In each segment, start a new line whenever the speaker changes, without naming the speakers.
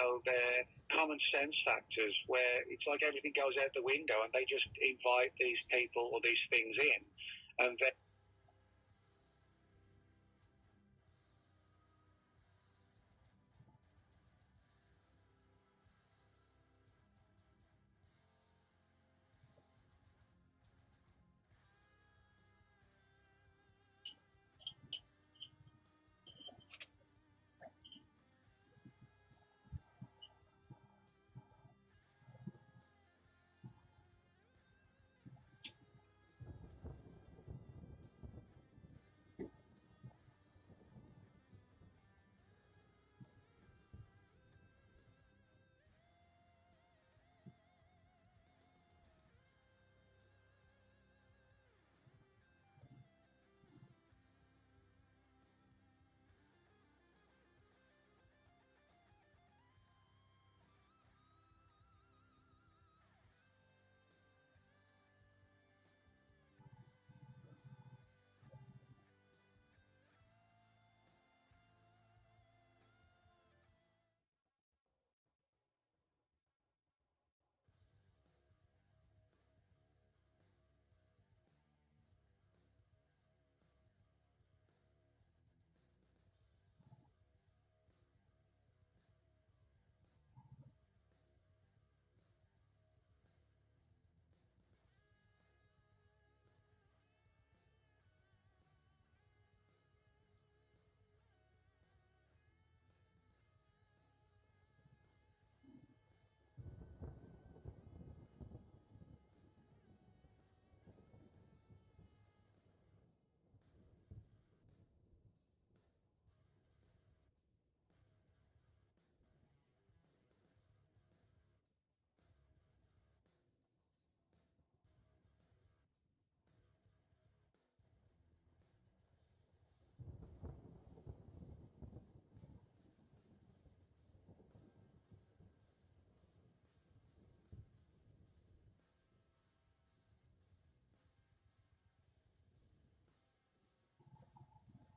also their common sense factors, where it's like everything goes out the window and they just invite these people or these things in, and then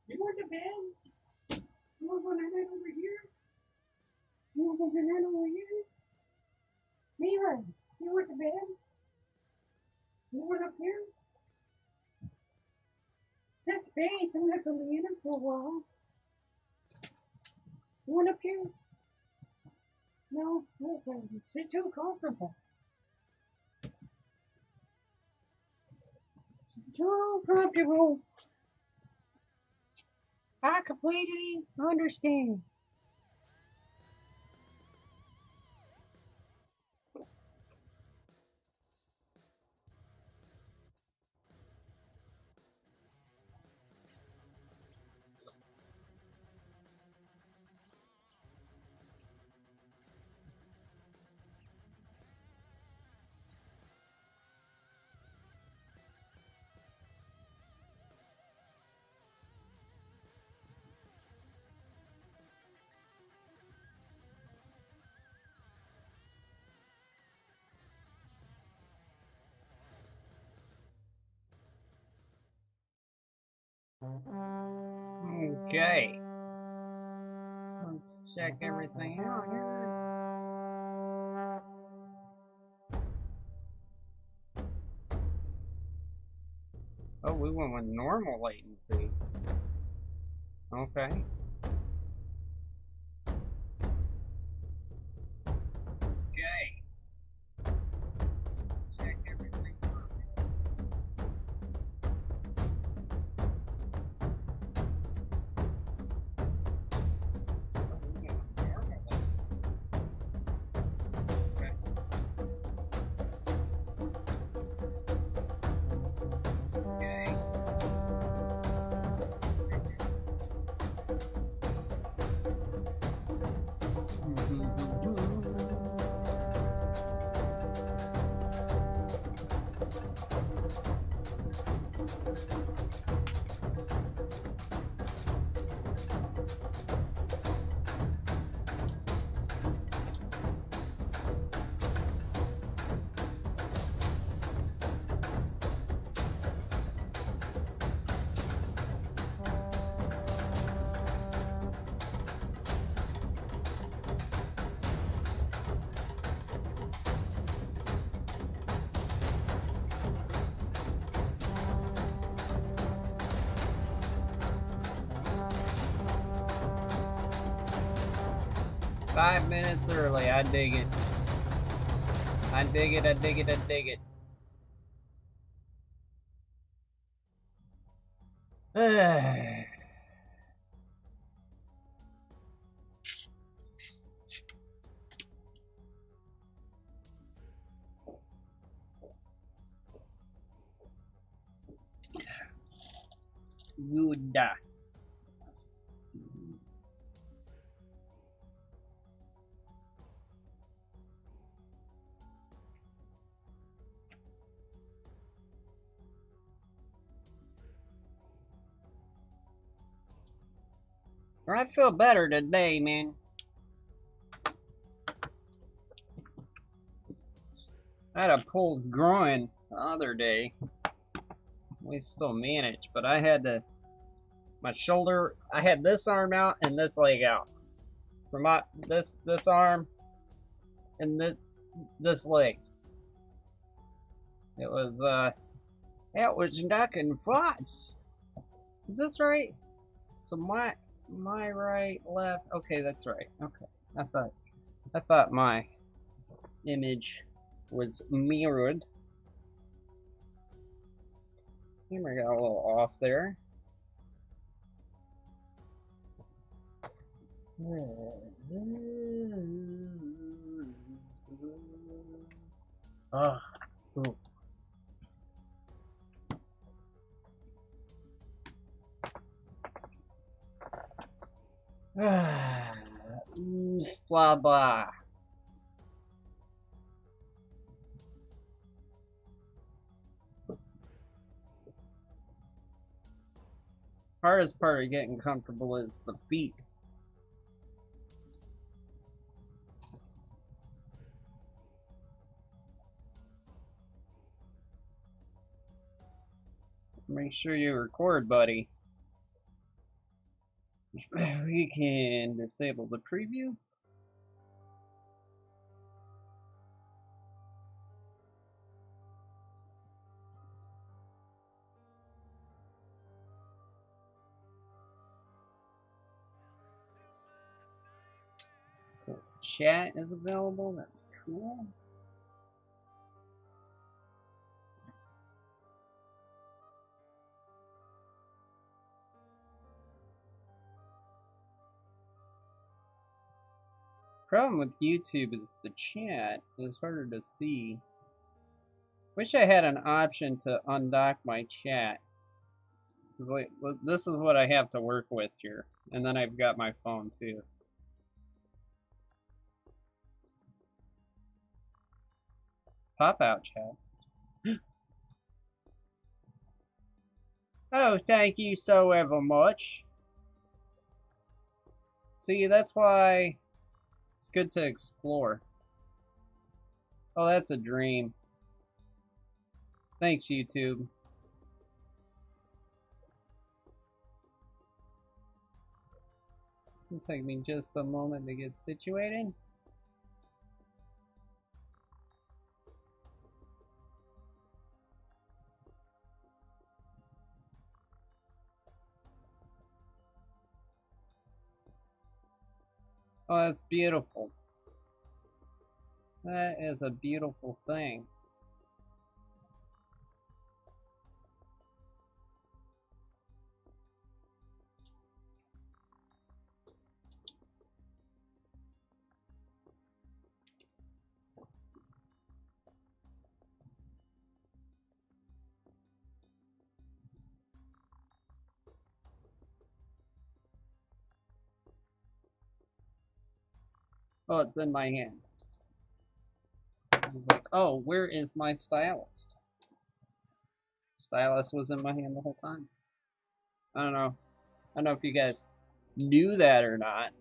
You want the bed? You want one of that over here? You want one of that over here? Mira, you want the bed? You want up here? That space, I'm gonna have to lay in it for a while. You want up here? No, no, baby. It's too comfortable. It's too comfortable. I completely understand. Okay. Let's check everything out here. Oh, we went with normal latency. Okay. Okay. Check everything out. Oh, we went with normal latency. Okay. Okay.
5 minutes early. I dig it. I dig it, I dig it, I dig it. Good. I feel better today, man. I had a pulled groin the other day. We still managed, but I had to, my shoulder, I had this arm out and this leg out. For my, this arm and this leg. It was knocking farts. Is this right? So my right, left. Okay, that's right. Okay, I thought my image was mirrored. Camera got a little off there. Oh. Ooh. Ooze flaba. Hardest part of getting comfortable is the feet. Make sure you record, buddy. We can disable the preview. Chat is available. That's cool. Problem with YouTube is the chat is harder to see. Wish I had an option to undock my chat. It's like, this is what I have to work with here. And then I've got my phone too. Pop out chat. Oh, thank you so ever much. See, that's why it's good to explore. Oh, that's a dream. Thanks, YouTube. It'll take me just a moment to get situated. Oh, that's beautiful. That is a beautiful thing. Oh, it's in my hand. I was like, oh, where is my stylus? Stylus was in my hand the whole time. I don't know. I don't know if you guys knew that or not.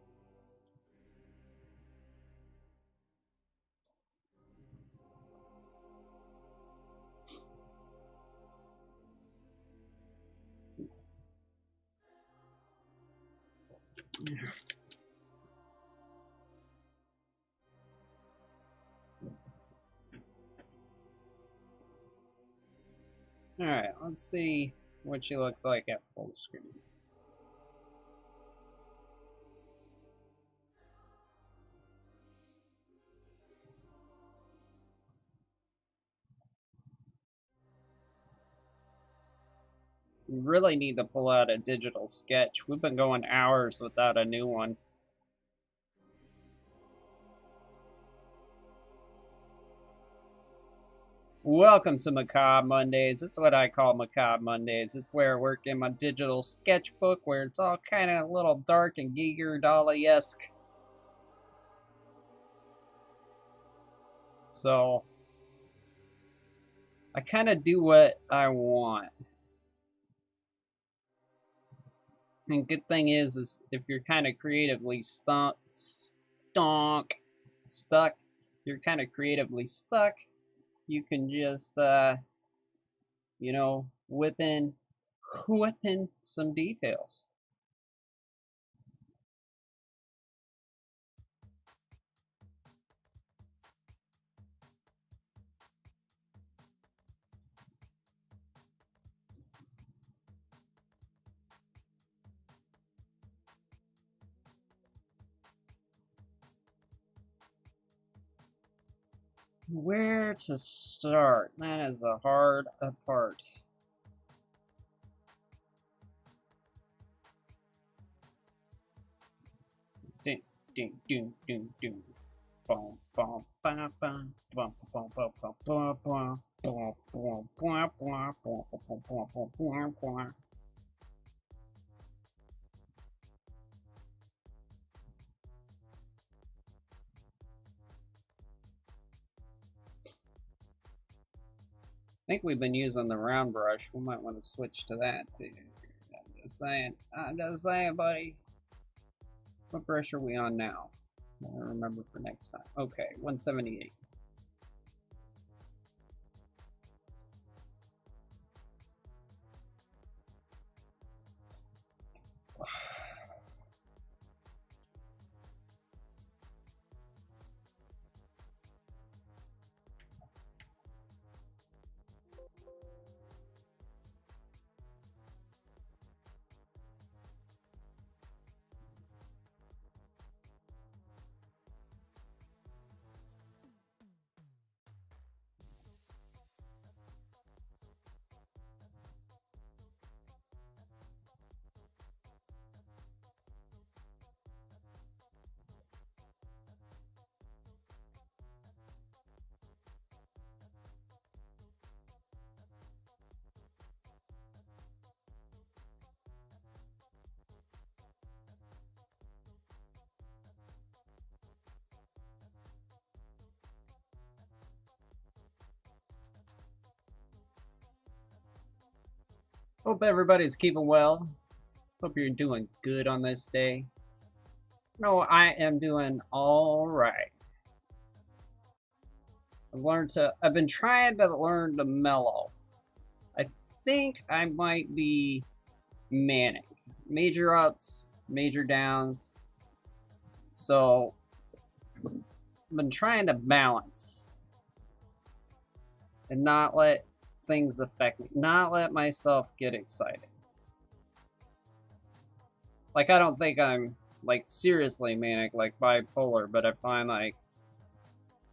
Alright, let's see what she looks like at full screen. really need to pull out a digital sketch. We've been going hours without a new one. Welcome to Macabre Mondays. It's what I call Macabre Mondays. It's where I work in my digital sketchbook where it's all kind of a little dark and Giger Dolly-esque. So I kind of do what I want. And good thing is if you're kind of creatively stuck, you're kind of creatively stuck, you can just, you know, whip in some details. Where to start? That is the hard part. Ding, ding, ding, ding, ding. Boom, boom, bam, bam, boom, boom, boom, boom, boom, boom, boom, boom, boom, boom, boom, boom, boom, boom, boom. I think we've been using the round brush. We might want to switch to that too. I'm just saying, buddy. What brush are we on now? I remember for next time. Okay, 178. Hope everybody's keeping well. Hope you're doing good on this day. No, I am doing all right. I've been trying to learn to mellow. I think I might be manic. Major ups, major downs. So I've been trying to balance and not let things affect me, not let myself get excited. Like, I don't think I'm like seriously manic, like bipolar, but I find like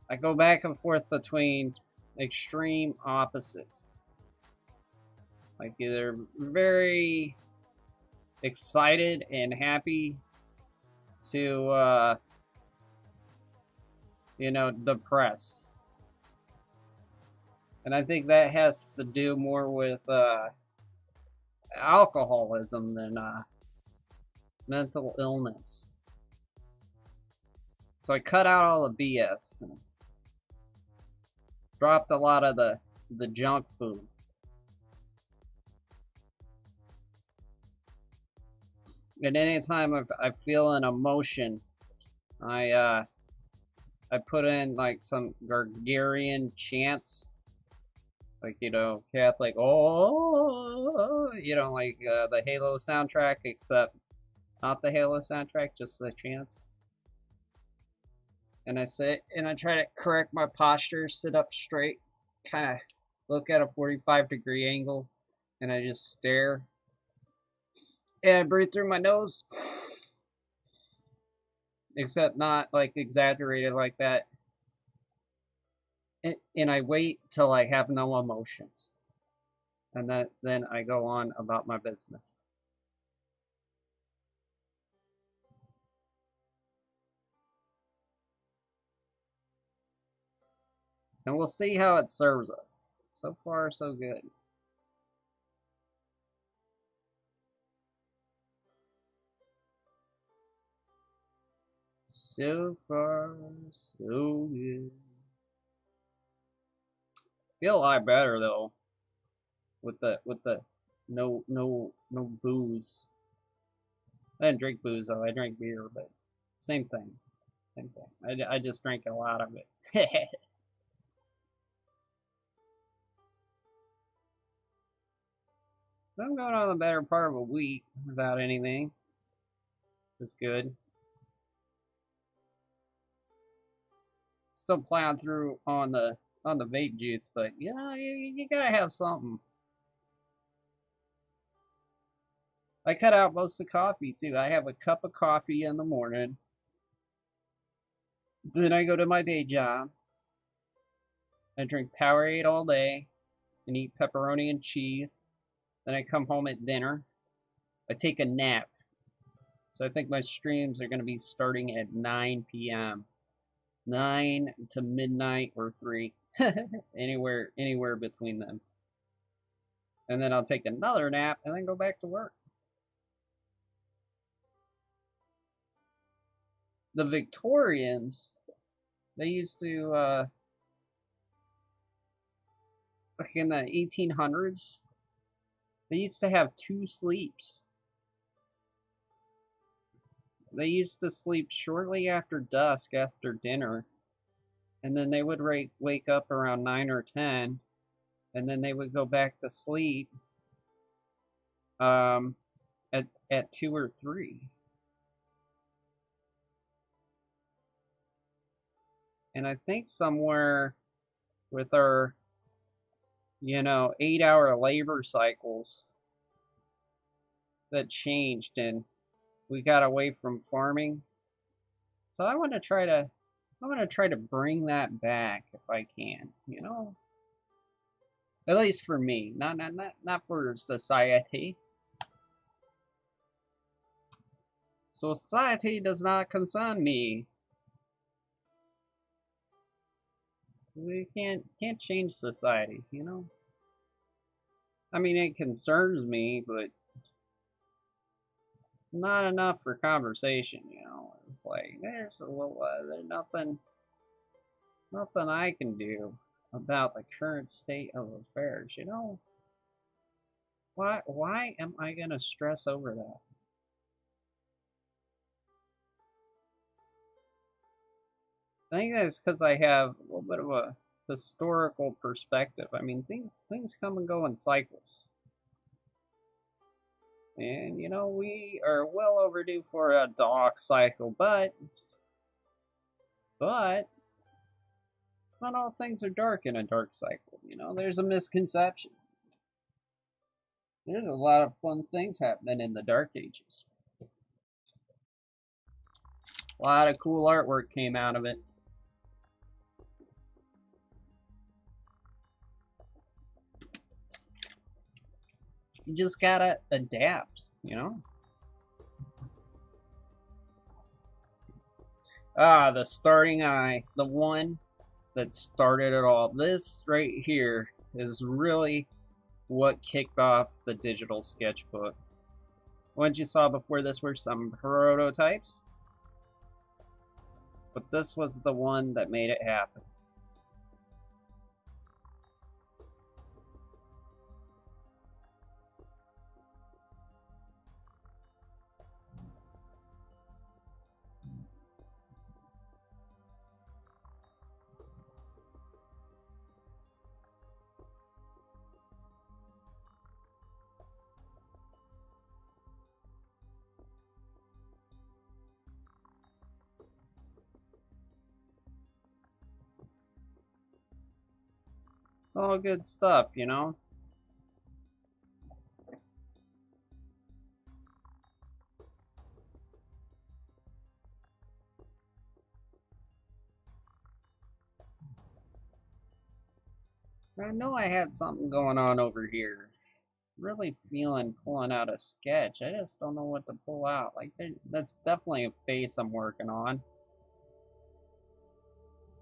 I go back and forth between extreme opposites. Like either very excited and happy to you know, depressed. And I think that has to do more with alcoholism than mental illness. So I cut out all the BS and dropped a lot of the junk food. And anytime I feel an emotion, I put in like some Gregorian chants, like, you know, Catholic, oh, you know, like the Halo soundtrack, except not the Halo soundtrack, just the chants. And I sit and I try to correct my posture, sit up straight, kind of look at a 45-degree angle, and I just stare. And I breathe through my nose, except not like exaggerated like that. And I wait till I have no emotions. and then I go on about my business. And we'll see how it serves us. So far, so good. So far, so good. Feel a lot better though with the no booze. I didn't drink booze though. I drank beer, but same thing. Same thing. I just drank a lot of it. I'm going on the better part of a week without anything. It's good. Still plowing through on the vape juice, but you know you gotta have something. I cut out most of the coffee too. I have a cup of coffee in the morning. Then I go to my day job. I drink Powerade all day and eat pepperoni and cheese. Then I come home at dinner. I take a nap. So I think my streams are going to be starting at 9 p.m. 9 to midnight or 3. anywhere between them. And then I'll take another nap and then go back to work. The Victorians, they used to, like in the 1800s, they used to have 2 sleeps. They used to sleep shortly after dusk, after dinner, and then they would wake up around 9 or 10, and then they would go back to sleep at 2 or 3. And I think somewhere with our, 8-hour labor cycles that changed and we got away from farming. So I want to try to bring that back if I can, At least for me, not for society. Society does not concern me. We can't change society, I mean, it concerns me, but not enough for conversation, It's like there's nothing I can do about the current state of affairs, Why am I gonna stress over that? I think that's because I have a little bit of a historical perspective. I mean, things come and go in cycles. And, we are well overdue for a dark cycle, but not all things are dark in a dark cycle. There's a misconception. There's a lot of fun things happening in the Dark Ages. A lot of cool artwork came out of it. You just gotta adapt, the starting eye, the one that started it all. This right here is really what kicked off the digital sketchbook. What you saw before this were some prototypes, but this was the one that made it happen. It's all good stuff, I know I had something going on over here. really feeling pulling out a sketch. I just don't know what to pull out. Like, that's definitely a face I'm working on.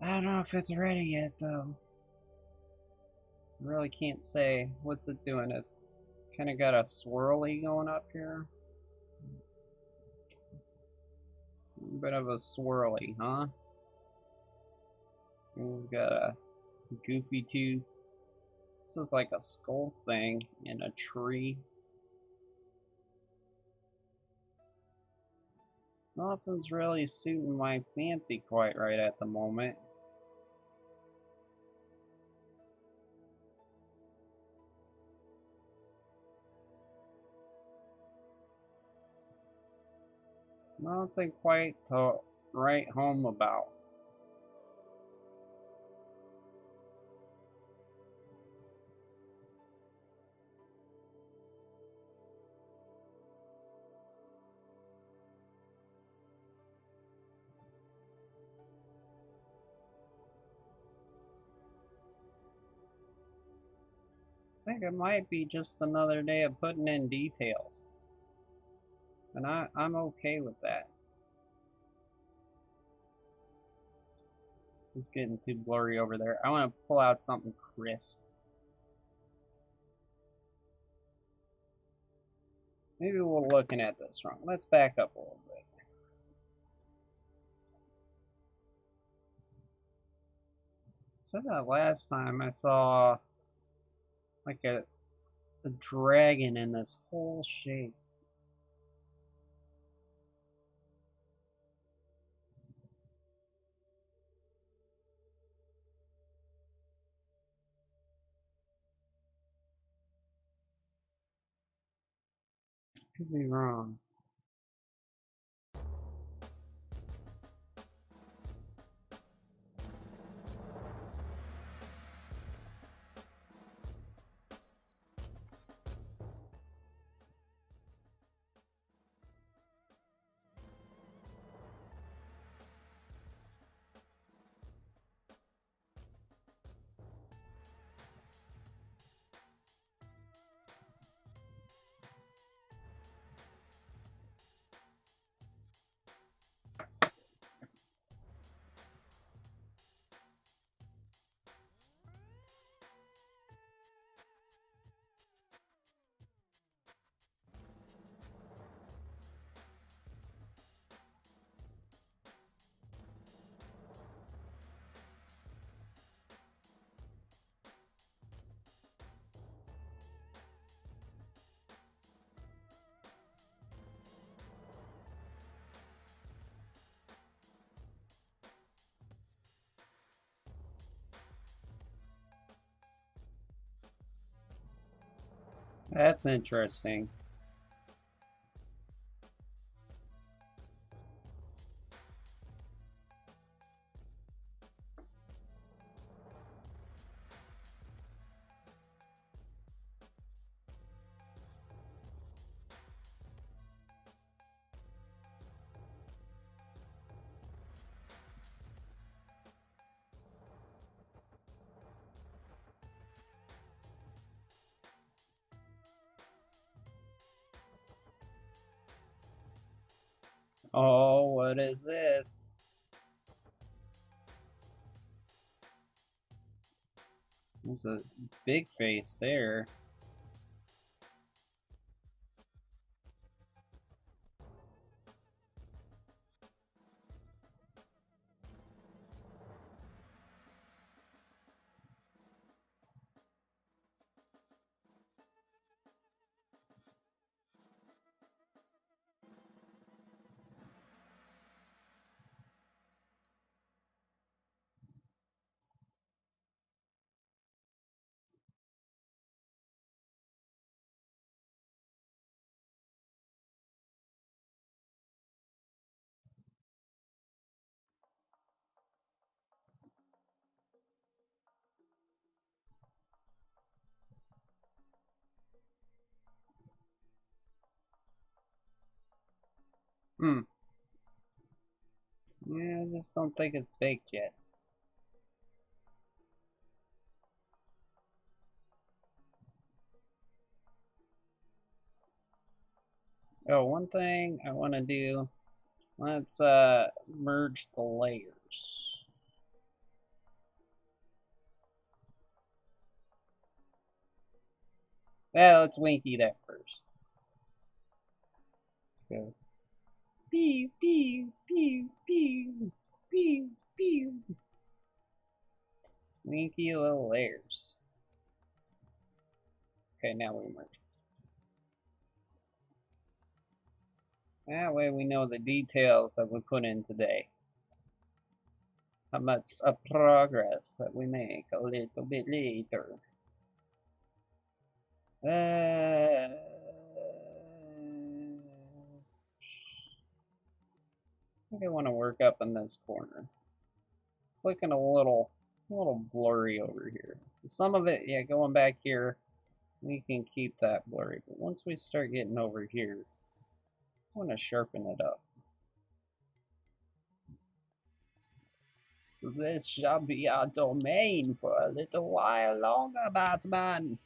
I don't know if it's ready yet, though. I really can't say. What's it doing? It's kind of got a swirly going up here. A bit of a swirly, huh? We've got a goofy tooth. This is like a skull thing in a tree. Nothing's really suiting my fancy quite right at the moment. Nothing quite to write home about. I think it might be just another day of putting in details. And I'm okay with that. It's getting too blurry over there. I want to pull out something crisp. Maybe we're looking at this wrong. Let's back up a little bit. So that last time I saw like a dragon in this whole shape. Could be wrong. That's interesting. Oh, what is this? There's a big face there. Hmm. Yeah, I just don't think it's baked yet. Oh, one thing I want to do, let's merge the layers. Yeah, let's winky that first. Let's go. Pew, pew, pew, pew, pew, pew. Winky little layers. Okay, now we merge. That way we know the details that we put in today. How much of progress that we make a little bit later. I think I want to work up in this corner. It's looking a little blurry over here. Some of it, yeah, going back here, we can keep that blurry. But once we start getting over here, I want to sharpen it up. So this shall be our domain for a little while longer, Batman.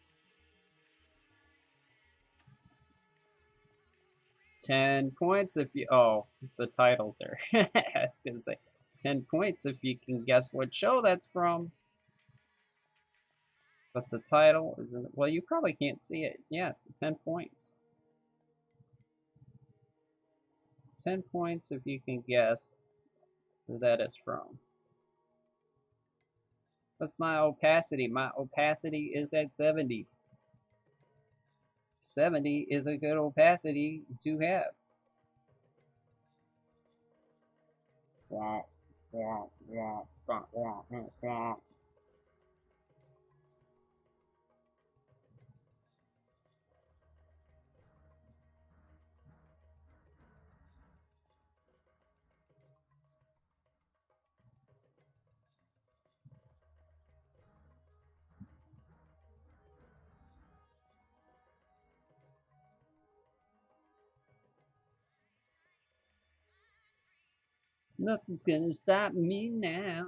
10 points if you... Oh, the title's there. I was going to say 10 points if you can guess what show that's from. But the title isn't... Well, you probably can't see it. Yes, 10 points. 10 points if you can guess who that is from. What's my opacity? My opacity is at 70. 70 is a good opacity to have. Nothing's gonna stop me now.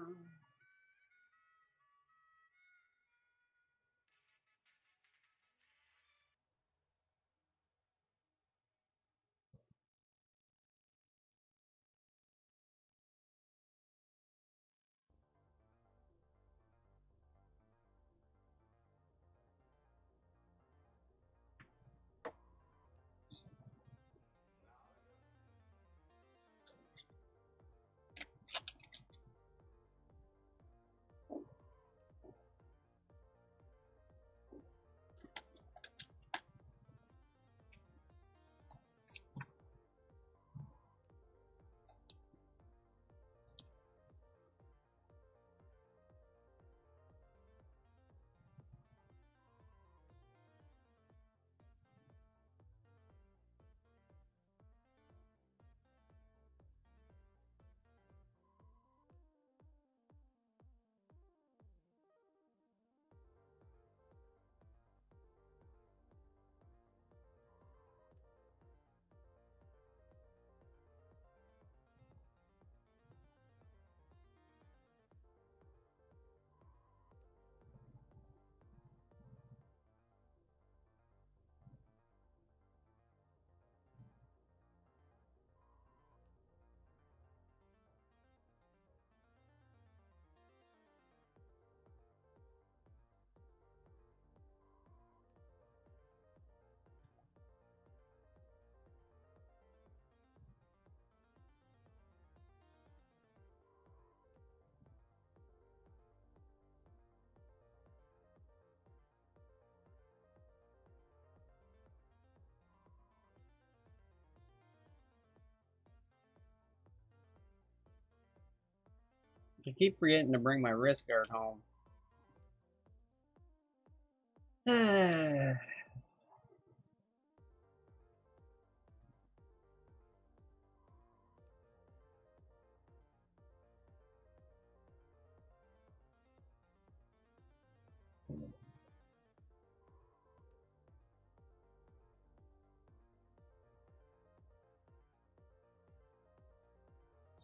I keep forgetting to bring my wrist guard home.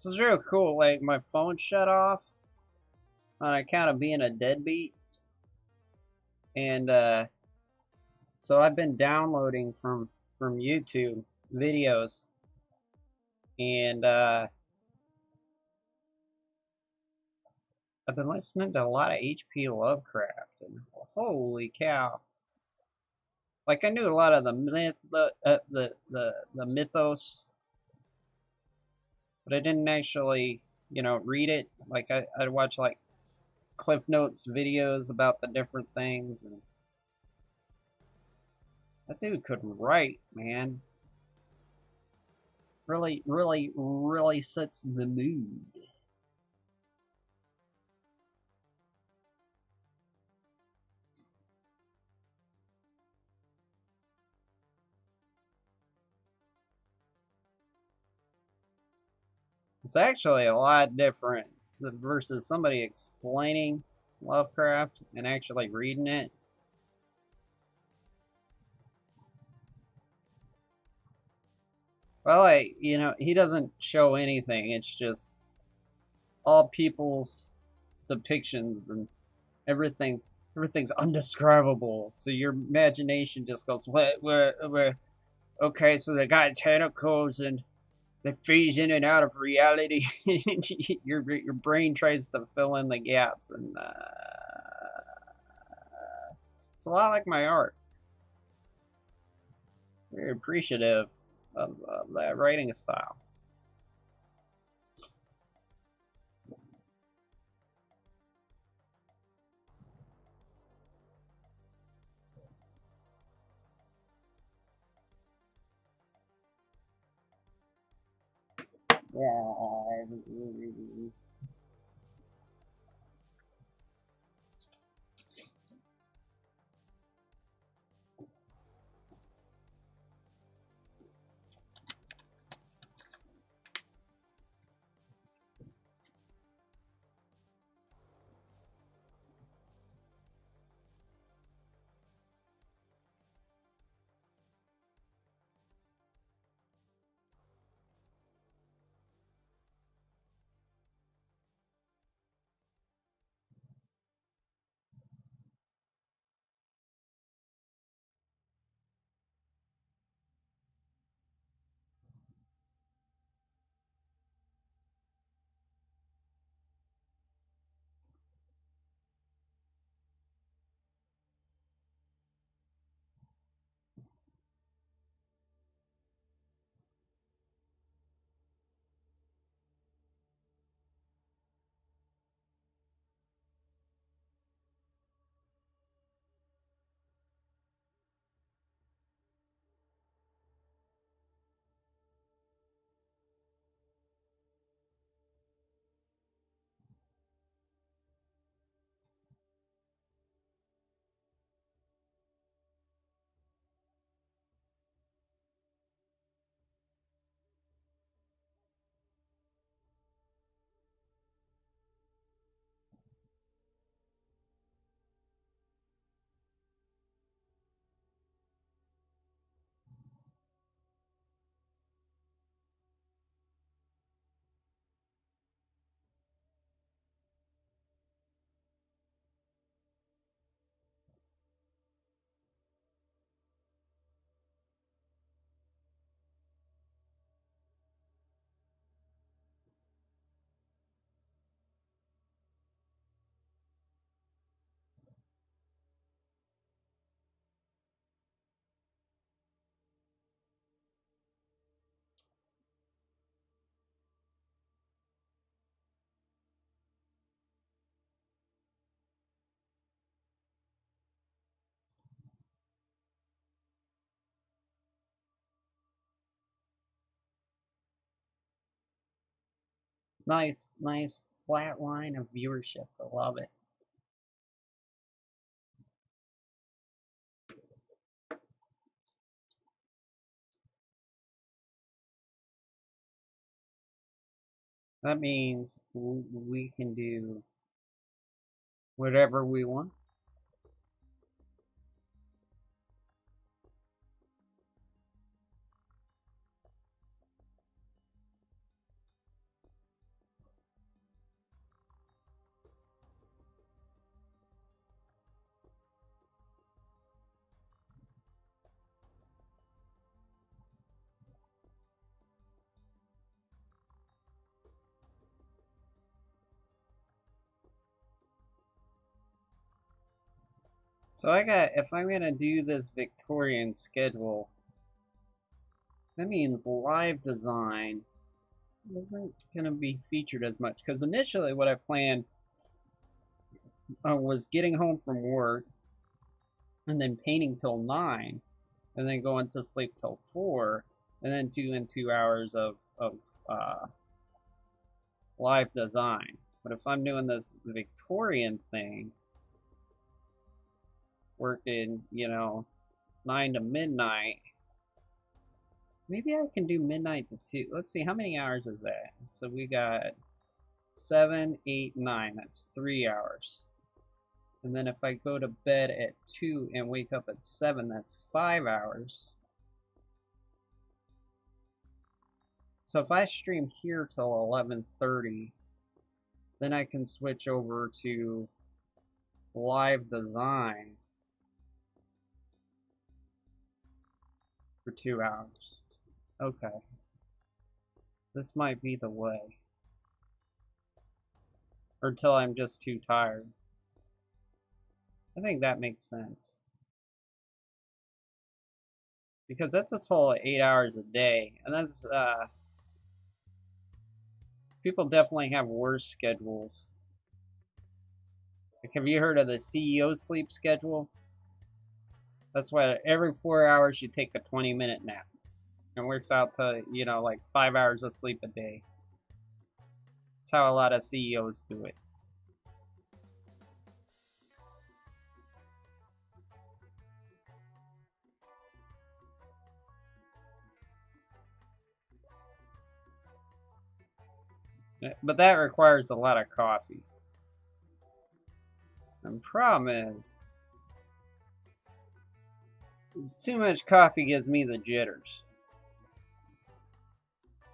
This is real cool. Like, my phone shut off on account of being a deadbeat. And, so I've been downloading from YouTube videos, and I've been listening to a lot of H.P. Lovecraft, and holy cow! Like I knew a lot of the myth, the mythos, but I didn't actually, read it. Like I'd watch like Cliff Notes videos about the different things, and that dude could write, man. Really, really, really sets the mood. It's actually a lot different versus somebody explaining Lovecraft and actually reading it. Well, like, he doesn't show anything. It's just all people's depictions, and everything's undescribable. So your imagination just goes, what, okay, so they got tentacles and they freeze in and out of reality. your brain tries to fill in the gaps, and it's a lot like my art. Very appreciative of that writing style. Yeah. Nice flat line of viewership. I love it. That means we can do whatever we want. So if I'm gonna do this Victorian schedule, that means live design isn't gonna be featured as much. Because initially what I planned was getting home from work and then painting till 9 and then going to sleep till 4 and then 2 hours of uh, live design. But if I'm doing this Victorian thing, working, 9 to midnight, maybe I can do midnight to 2. Let's see, how many hours is that? So we got 7, 8, 9. That's 3 hours. And then if I go to bed at 2 and wake up at 7, that's 5 hours. So if I stream here till 11:30, then I can switch over to live design for 2 hours. Okay. This might be the way. Or till I'm just too tired. I think that makes sense. Because that's a total of 8 hours a day. And that's, people definitely have worse schedules. Like, have you heard of the CEO sleep schedule? That's why every 4 hours you take a 20-minute nap. And works out to, like 5 hours of sleep a day. That's how a lot of CEOs do it. But that requires a lot of coffee. And the problem is too much coffee gives me the jitters.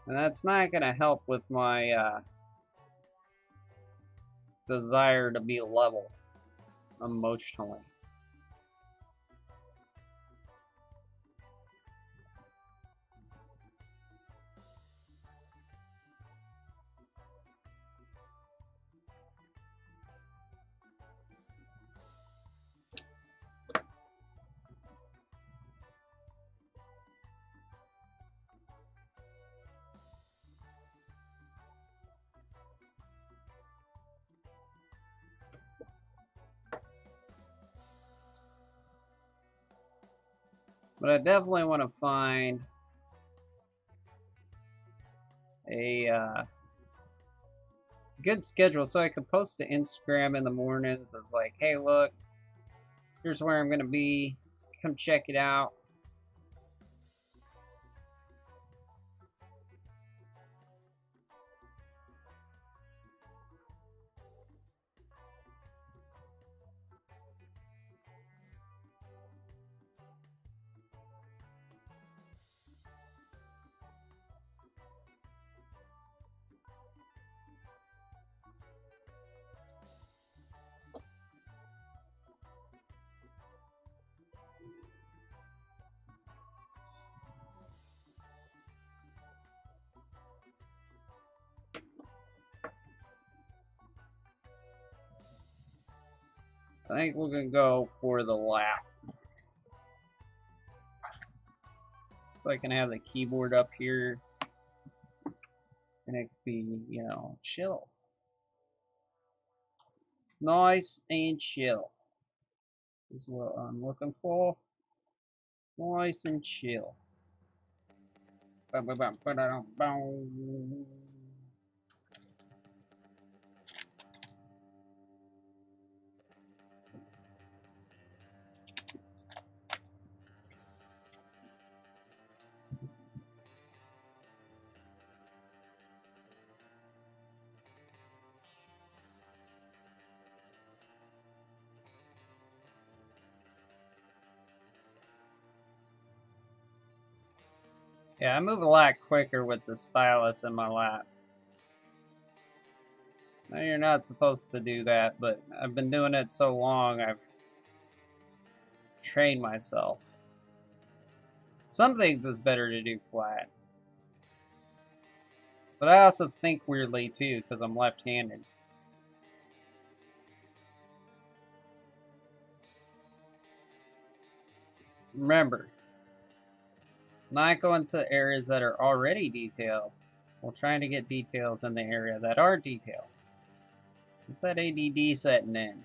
And that's not going to help with my desire to be level emotionally. But I definitely want to find a good schedule so I could post to Instagram in the mornings. It's like, hey, look, here's where I'm going to be. Come check it out. I think we're going to go for the lap. So I can have the keyboard up here. And it could be, chill. Nice and chill. Is what I'm looking for. Nice and chill. Yeah, I move a lot quicker with the stylus in my lap. Now, you're not supposed to do that, but I've been doing it so long, I've trained myself. Some things is better to do flat. But I also think weirdly too, because I'm left-handed. Remember, not going to areas that are already detailed. We're trying to get details in the area that are detailed. It's that ADD setting in.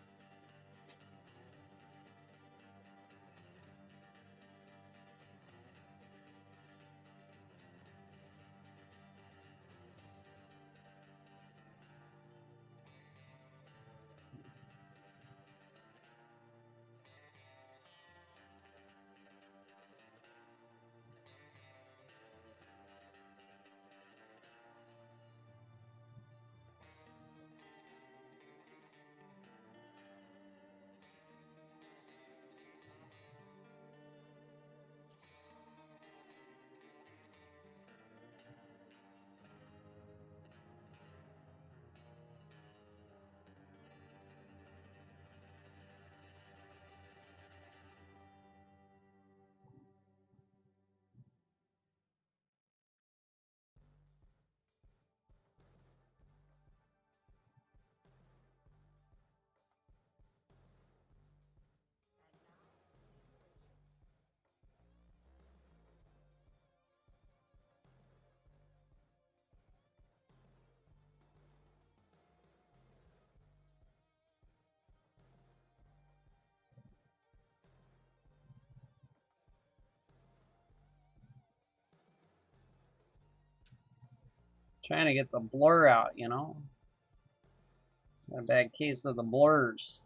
Trying to get the blur out, you know? A bad case of the blurs.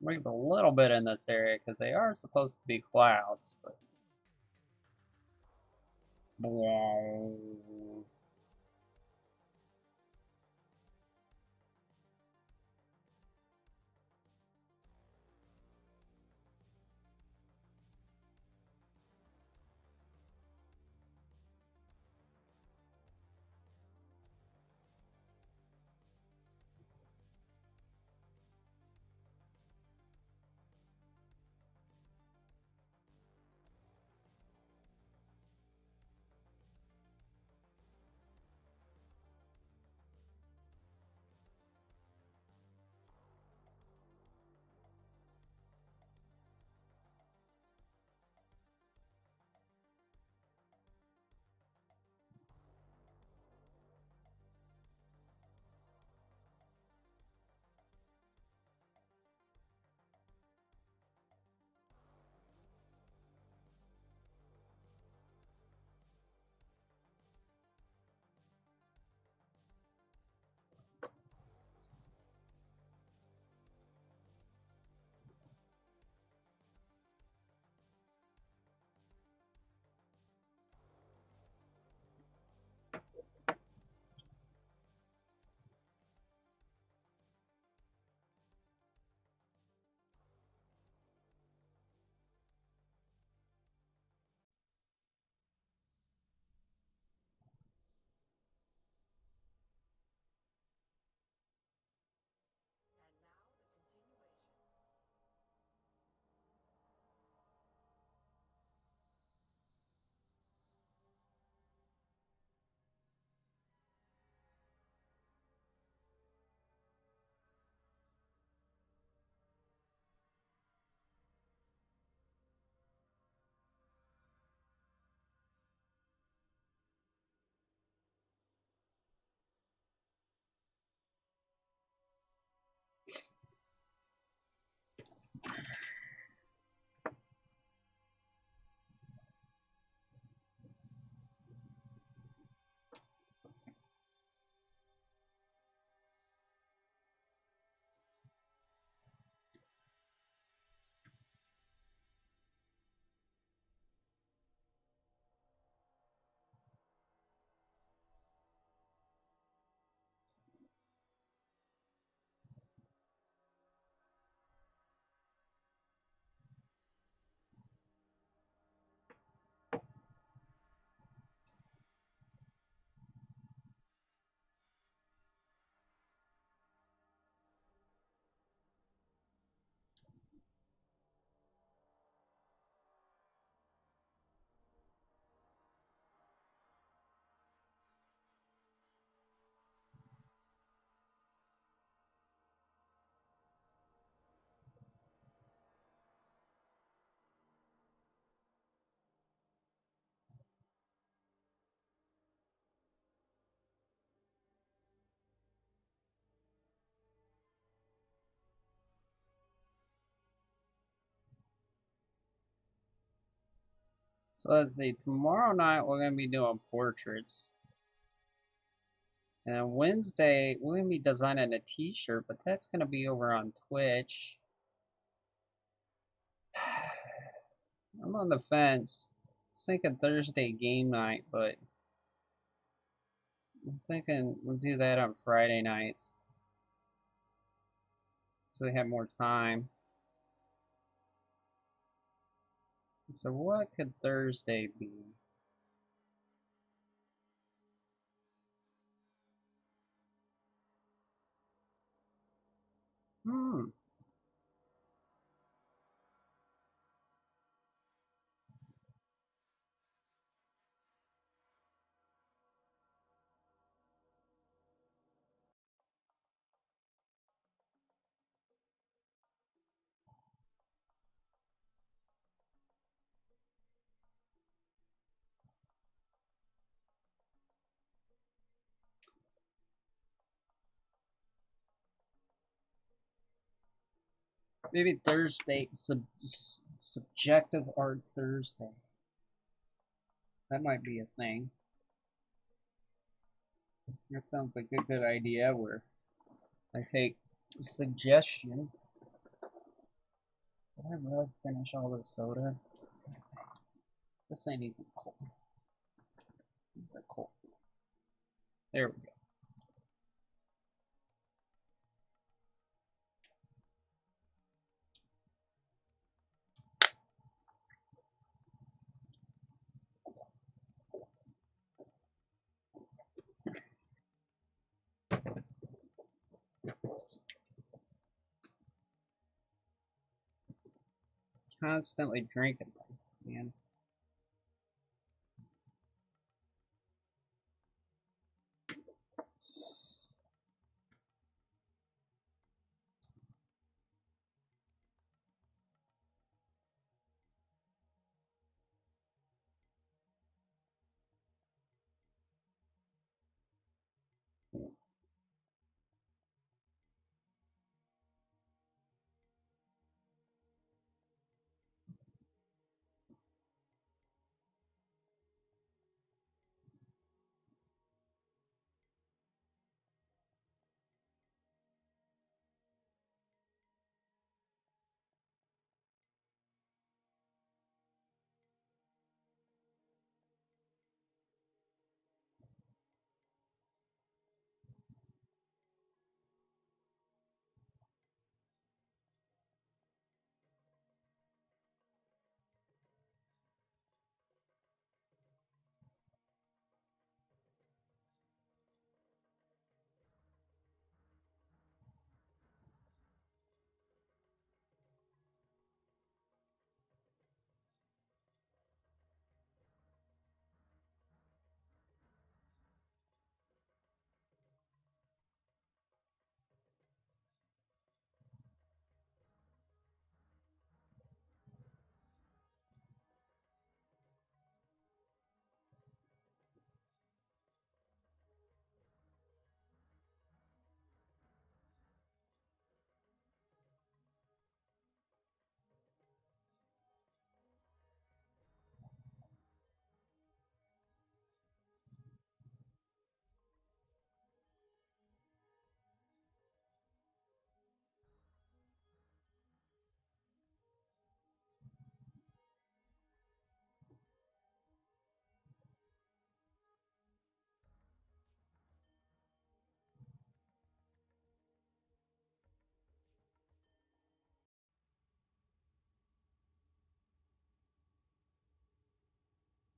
Leave a little bit in this area because they are supposed to be clouds. But... So let's see, tomorrow night we're going to be doing portraits. And then Wednesday, we're going to be designing a t-shirt, but that's going to be over on Twitch. I'm on the fence. I was thinking Thursday game night, but I'm thinking we'll do that on Friday nights. So we have more time. So what could Thursday be? Hmm. Maybe Thursday, subjective art Thursday. That might be a thing. That sounds like a good idea where I take suggestions. Did I really finish all the soda? This ain't even cold. They're cold. There we go. Constantly drinking things, man.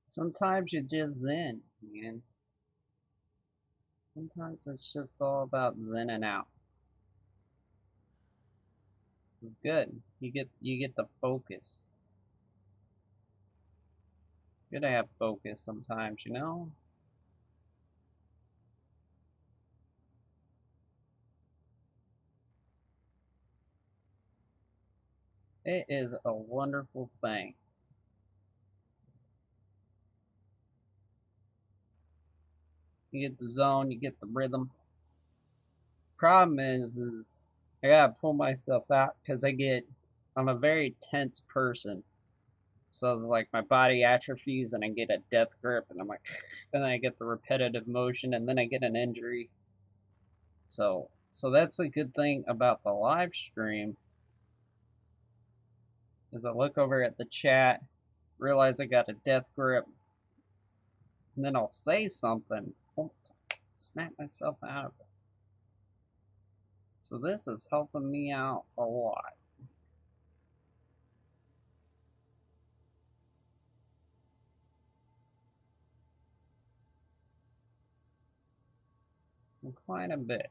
Sometimes you just zen, man. Sometimes it's just all about zenning out. It's good. You get the focus. It's good to have focus sometimes, you know? It is a wonderful thing. You get the zone, you get the rhythm. Problem is I gotta pull myself out because I'm a very tense person. So it's like my body atrophies and I get a death grip and I'm like, and then I get the repetitive motion and then I get an injury. So that's a good thing about the live stream is I look over at the chat, realize I got a death grip, and then I'll say something. Oh, snap myself out of it. So this is helping me out a lot. Quite a bit.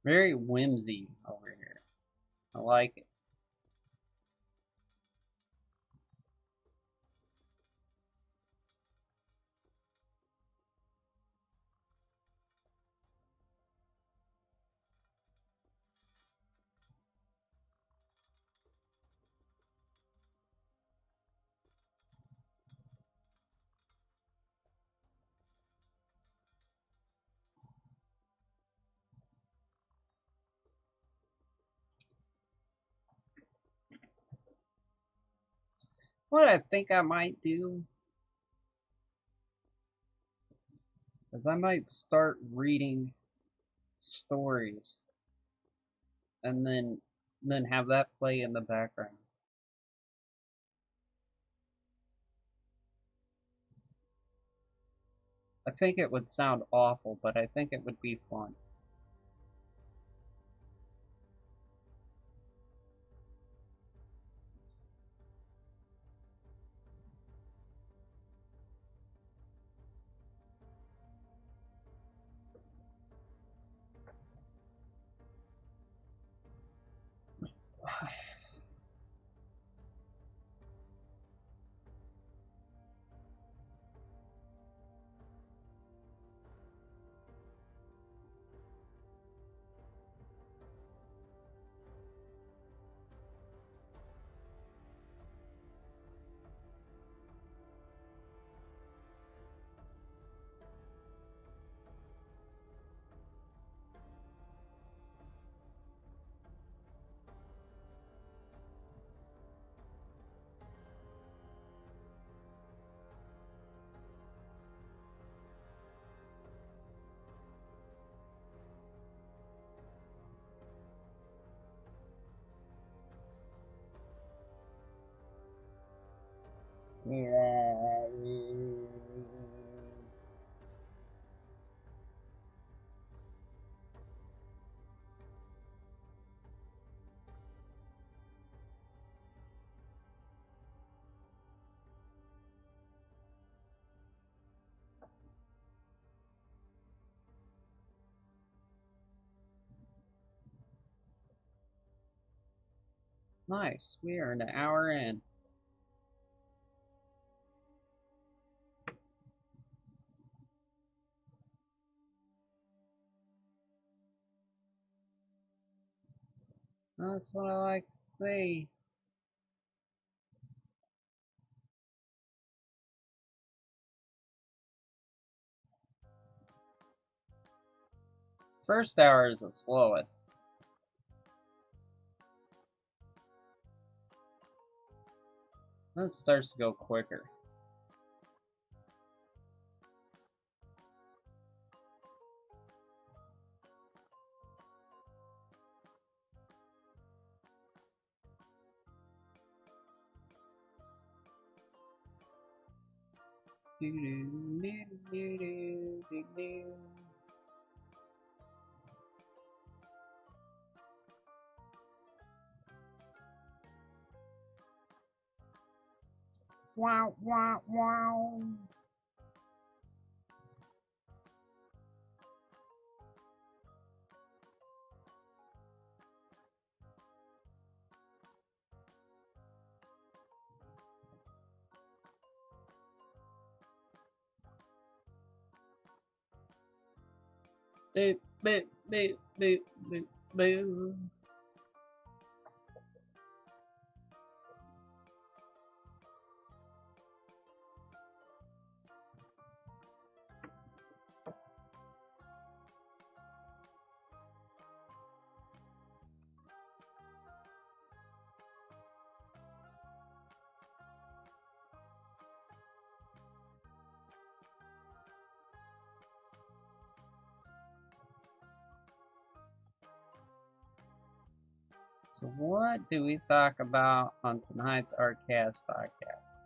Very whimsy over here. I like it. What I think I might do is I might start reading stories and then have that play in the background. I think it would sound awful, but I think it would be fun. Nice. We are an hour in. That's what I like to see. First hour is the slowest. Then it starts to go quicker. Wow, wow, wow. Boop, boop, boop, boop, boop, boop. So what do we talk about on tonight's Artcast podcast?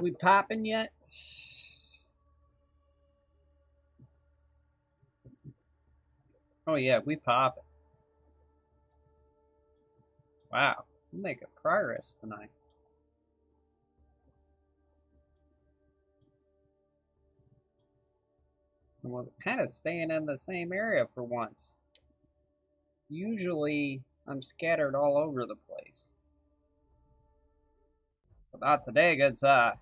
We popping yet? Oh yeah, we popping. Wow, we're making progress tonight. And we're kind of staying in the same area for once. Usually, I'm scattered all over the place. But not today, good side.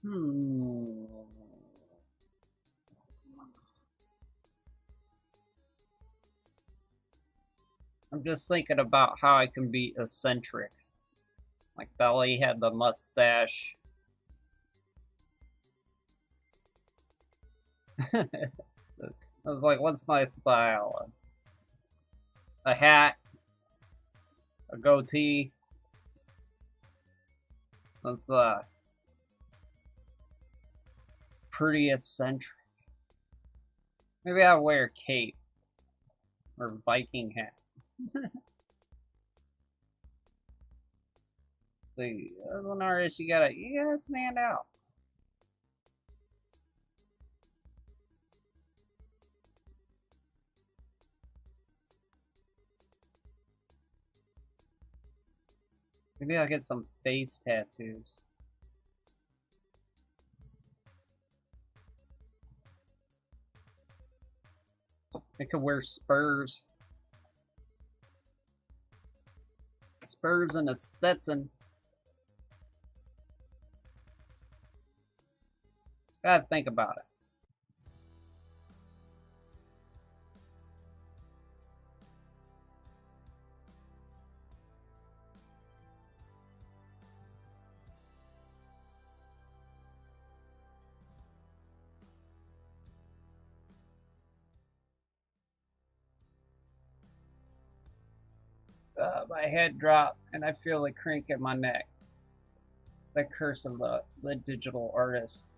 Hmm. I'm just thinking about how I can be eccentric. Like Belly had the mustache. I was like, what's my style? A hat, a goatee. That's pretty eccentric. Maybe I'll wear a cape or Viking hat. See, as an artist, you gotta stand out. Maybe I'll get some face tattoos. I could wear spurs. Spurs and a Stetson. Gotta think about it. My head dropped and I feel a crank in my neck. The curse of the digital artist.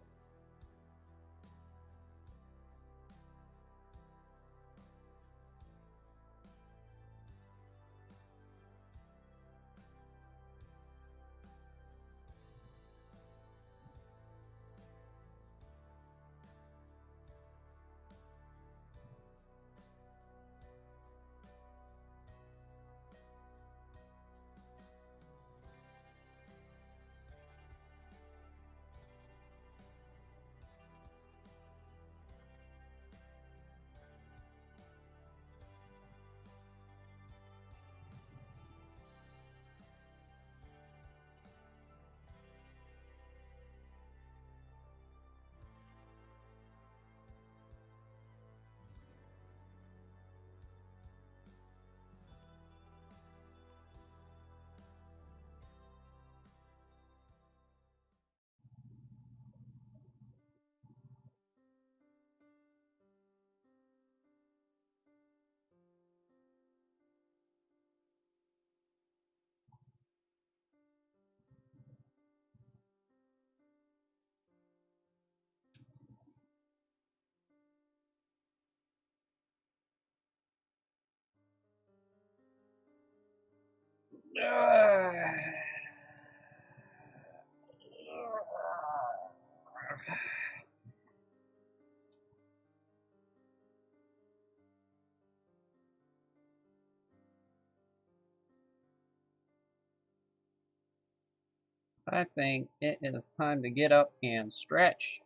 I think it is time to get up and stretch.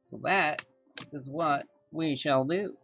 So that is what we shall do.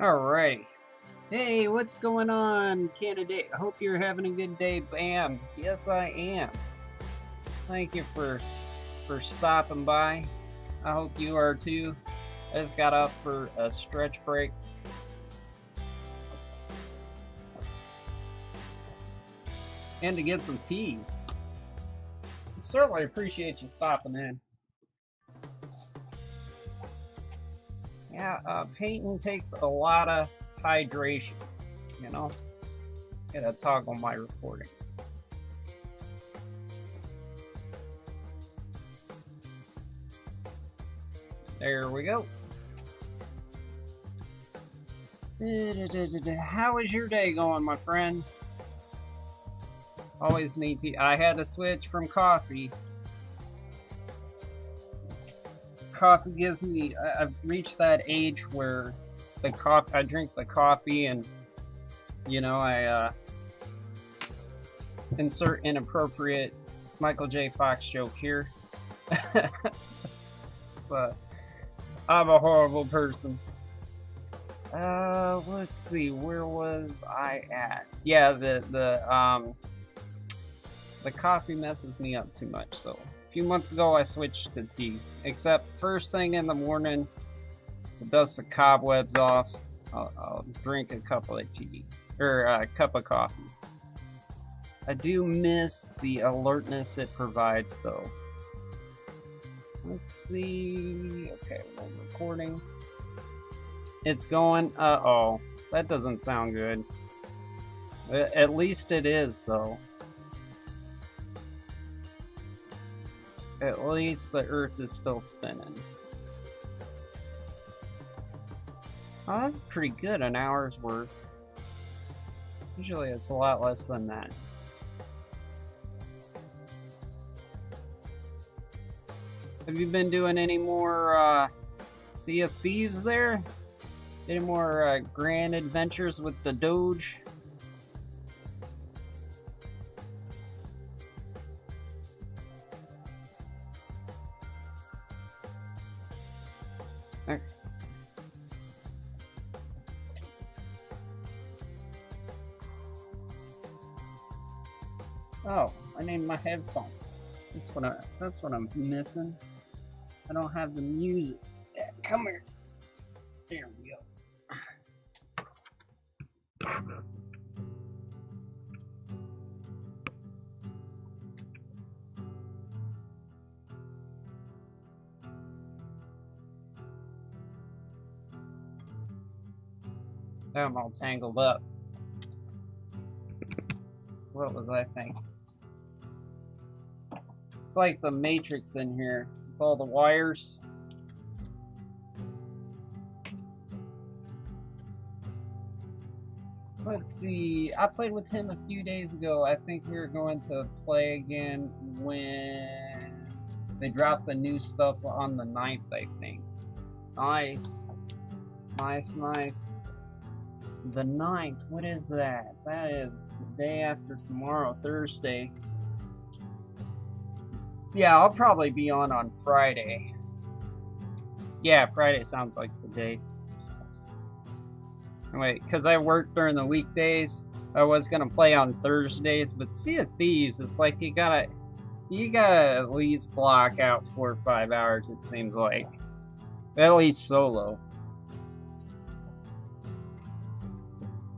Alrighty. Hey, what's going on, candidate? I hope you're having a good day. Bam. Yes, I am. Thank you for stopping by. I hope you are too. I just got up for a stretch break. And to get some tea. I certainly appreciate you stopping in. Yeah, painting takes a lot of hydration, you know. Gotta toggle my recording. There we go. How is your day going, my friend? Always need tea. I had to switch from coffee. Coffee gives me, I've reached that age where I drink the coffee and, you know, I insert inappropriate Michael J. Fox joke here. I'm a horrible person. Let's see, where was I at? Yeah, the coffee messes me up too much, so a few months ago I switched to tea. Except first thing in the morning, to dust the cobwebs off, I'll drink a cup of tea, or a cup of coffee. I do miss the alertness it provides, though. Let's see. Okay, we're recording. It's going. Uh-oh. That doesn't sound good. At least it is, though. At least the Earth is still spinning. Oh, that's pretty good, an hour's worth. Usually it's a lot less than that. Have you been doing any more Sea of Thieves there? Any more grand adventures with the Doge? Oh, I need my headphones. That's what I'm missing. I don't have the music. Yeah, come here. There we go. Now I'm all tangled up. What was I thinking? It's like the Matrix in here with all the wires. Let's see. I played with him a few days ago. I think we're going to play again when they drop the new stuff on the 9th, I think. Nice. Nice, nice. The 9th, what is that? That is the day after tomorrow, Thursday. Yeah, I'll probably be on Friday. Yeah, Friday sounds like the day. Wait, because I work during the weekdays. I was gonna play on Thursdays, but Sea of Thieves, it's like you gotta at least block out 4 or 5 hours, it seems like. At least solo.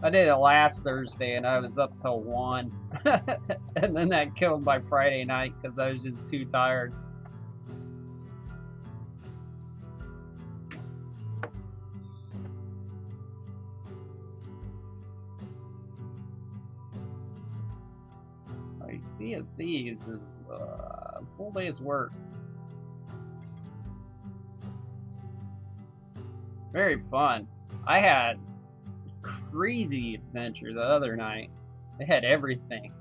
I did it last Thursday and I was up till 1. And then that killed my Friday night because I was just too tired. Like, Sea of Thieves is a full day's work. Very fun. I had crazy adventure the other night. They had everything.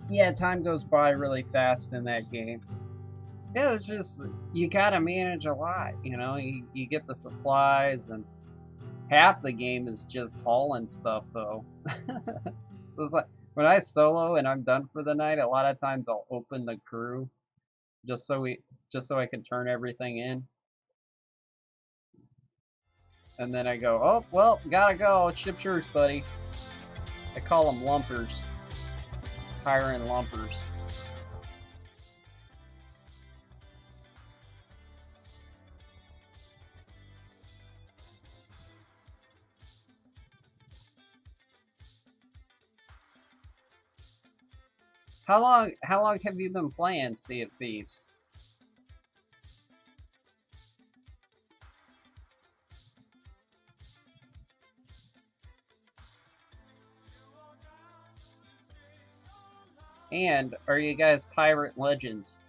Yeah, time goes by really fast in that game. Yeah, it's just, you gotta manage a lot, you know? You get the supplies, and half the game is just hauling stuff, though. It's like, when I solo and I'm done for the night, a lot of times I'll open the crew just so I can turn everything in. And then I go, oh, well, gotta go. Ship shirts, buddy. I call them lumpers. Hiring lumpers. How long have you been playing Sea of Thieves? And are you guys pirate legends?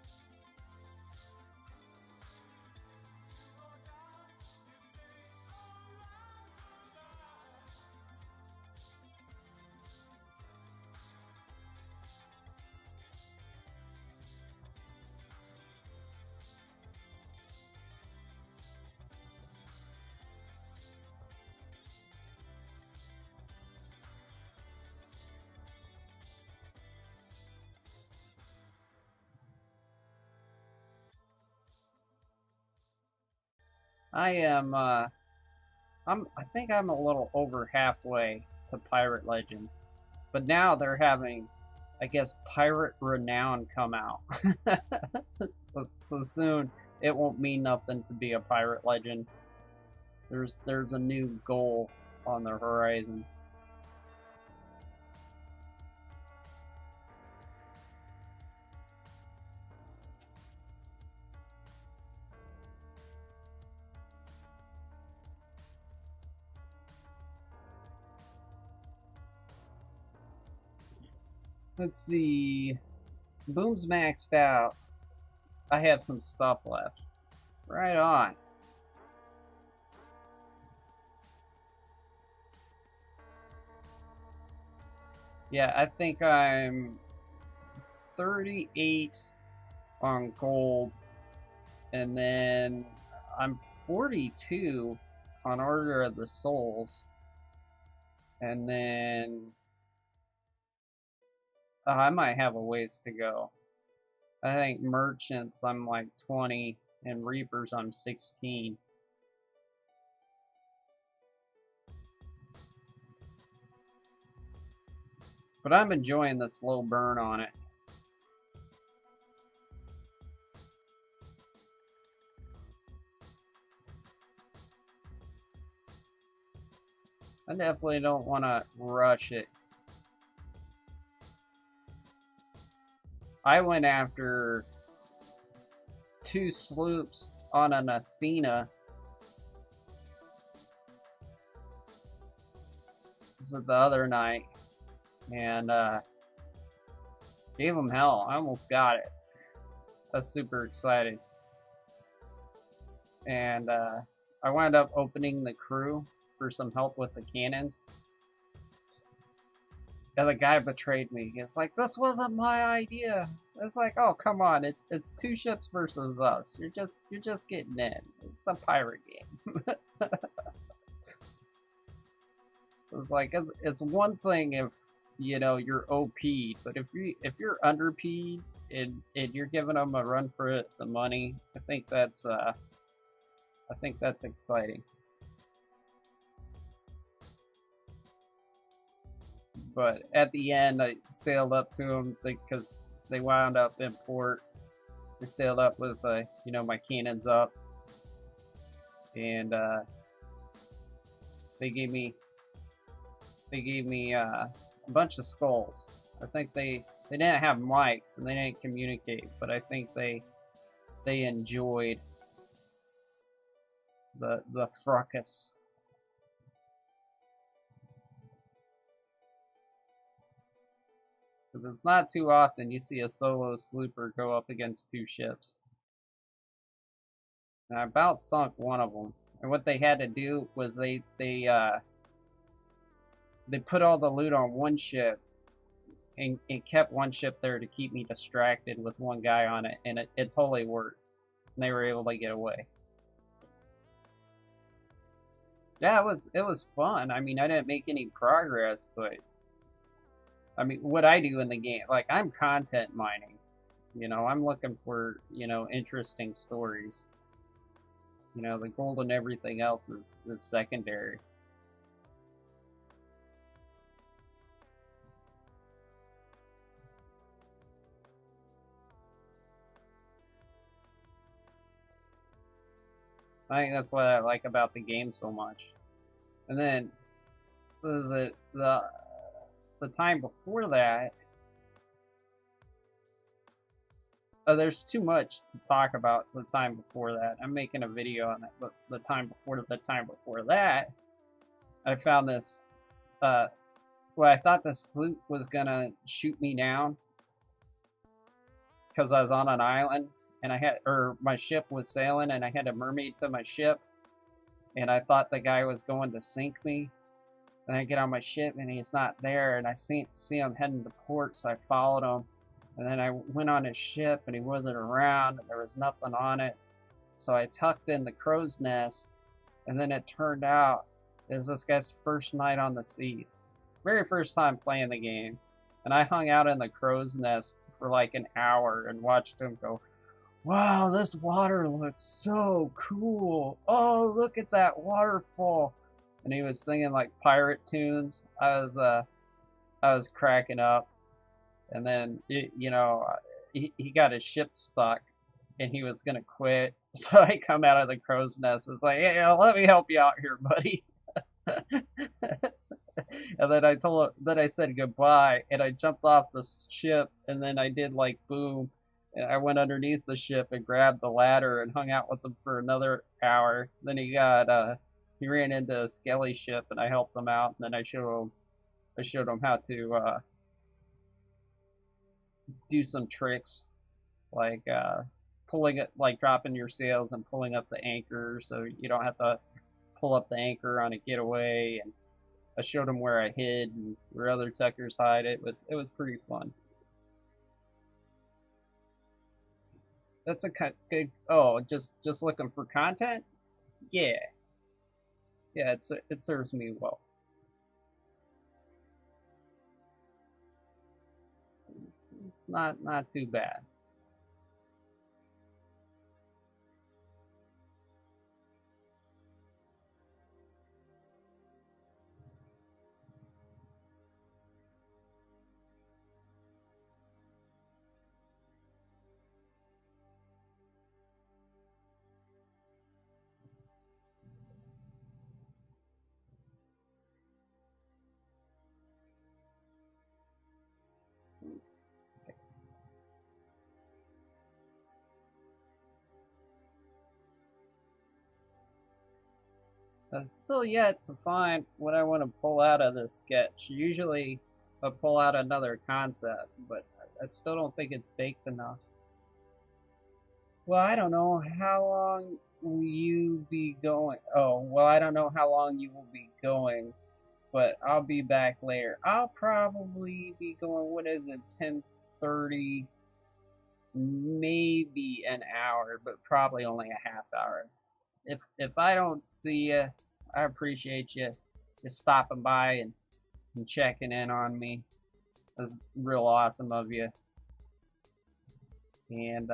I am I think I'm a little over halfway to Pirate Legend. But now they're having, I guess, Pirate Renown come out. so soon it won't mean nothing to be a Pirate Legend. There's a new goal on the horizon. Let's see. Boom's maxed out. I have some stuff left. Right on. Yeah, I think I'm 38 on gold, and then I'm 42 on Order of the Souls, and then I might have a ways to go. I think Merchants I'm like 20, and Reapers I'm 16. But I'm enjoying the slow burn on it. I definitely don't want to rush it. I went after 2 sloops on an Athena. This is the other night. And gave them hell. I almost got it. I was super excited. And I wound up opening the crew for some help with the cannons. And the guy betrayed me. It's like, this wasn't my idea. It's like, oh, come on, it's 2 ships versus us. You're just getting in. It's the pirate game. It's like, it's one thing if you're OP'd, but if you're underP'd and you're giving them a run for the money, I think that's exciting. But at the end, I sailed up to them because they wound up in port. They sailed up with my cannons up, and they gave me a bunch of skulls. I think they didn't have mics and they didn't communicate, but I think they enjoyed the fracas. Because it's not too often you see a solo slooper go up against 2 ships. And I about sunk one of them. And what they had to do was they put all the loot on one ship and kept one ship there to keep me distracted with one guy on it, and it totally worked. And they were able to get away. Yeah, it was fun. I mean, I didn't make any progress, but I mean, what I do in the game, like, I'm content mining. I'm looking for, interesting stories. You know, the gold and everything else is secondary. I think that's what I like about the game so much. And then the time before that, oh, there's too much to talk about the time before that. I'm making a video on it, but the time before that, I found this. Well, I thought the sloop was gonna shoot me down because I was on an island and my ship was sailing and I had a mermaid to my ship, and I thought the guy was going to sink me. And I get on my ship and he's not there, and I see him heading to port, so I followed him. And then I went on his ship and he wasn't around and there was nothing on it. So I tucked in the crow's nest, and then it turned out it was this guy's first night on the seas. Very first time playing the game. And I hung out in the crow's nest for like an hour and watched him go, "Wow, this water looks so cool. Oh, look at that waterfall." And he was singing like pirate tunes. I was cracking up. And then, you know, he got his ship stuck and he was going to quit. So I come out of the crow's nest. It's like, "Hey, let me help you out here, buddy." And then I said goodbye and I jumped off the ship, and then I did like boom. And I went underneath the ship and grabbed the ladder and hung out with him for another hour. Then he ran into a skelly ship and I helped him out. And then I showed him how to do some tricks, like pulling it, like dropping your sails and pulling up the anchor so you don't have to pull up the anchor on a getaway. And I showed him where I hid and where other tuckers hide. It was pretty fun. That's a good. Oh, just looking for content. Yeah, it serves me well. It's not too bad. I'm still yet to find what I want to pull out of this sketch. Usually I pull out another concept, but I still don't think it's baked enough. Well, I don't know how long will you be going. Oh, well, I don't know how long you will be going, but I'll be back later. I'll probably be going, what is it, 10:30, maybe an hour, but probably only a half hour. If I don't see you, I appreciate you just stopping by and checking in on me. That's real awesome of you. And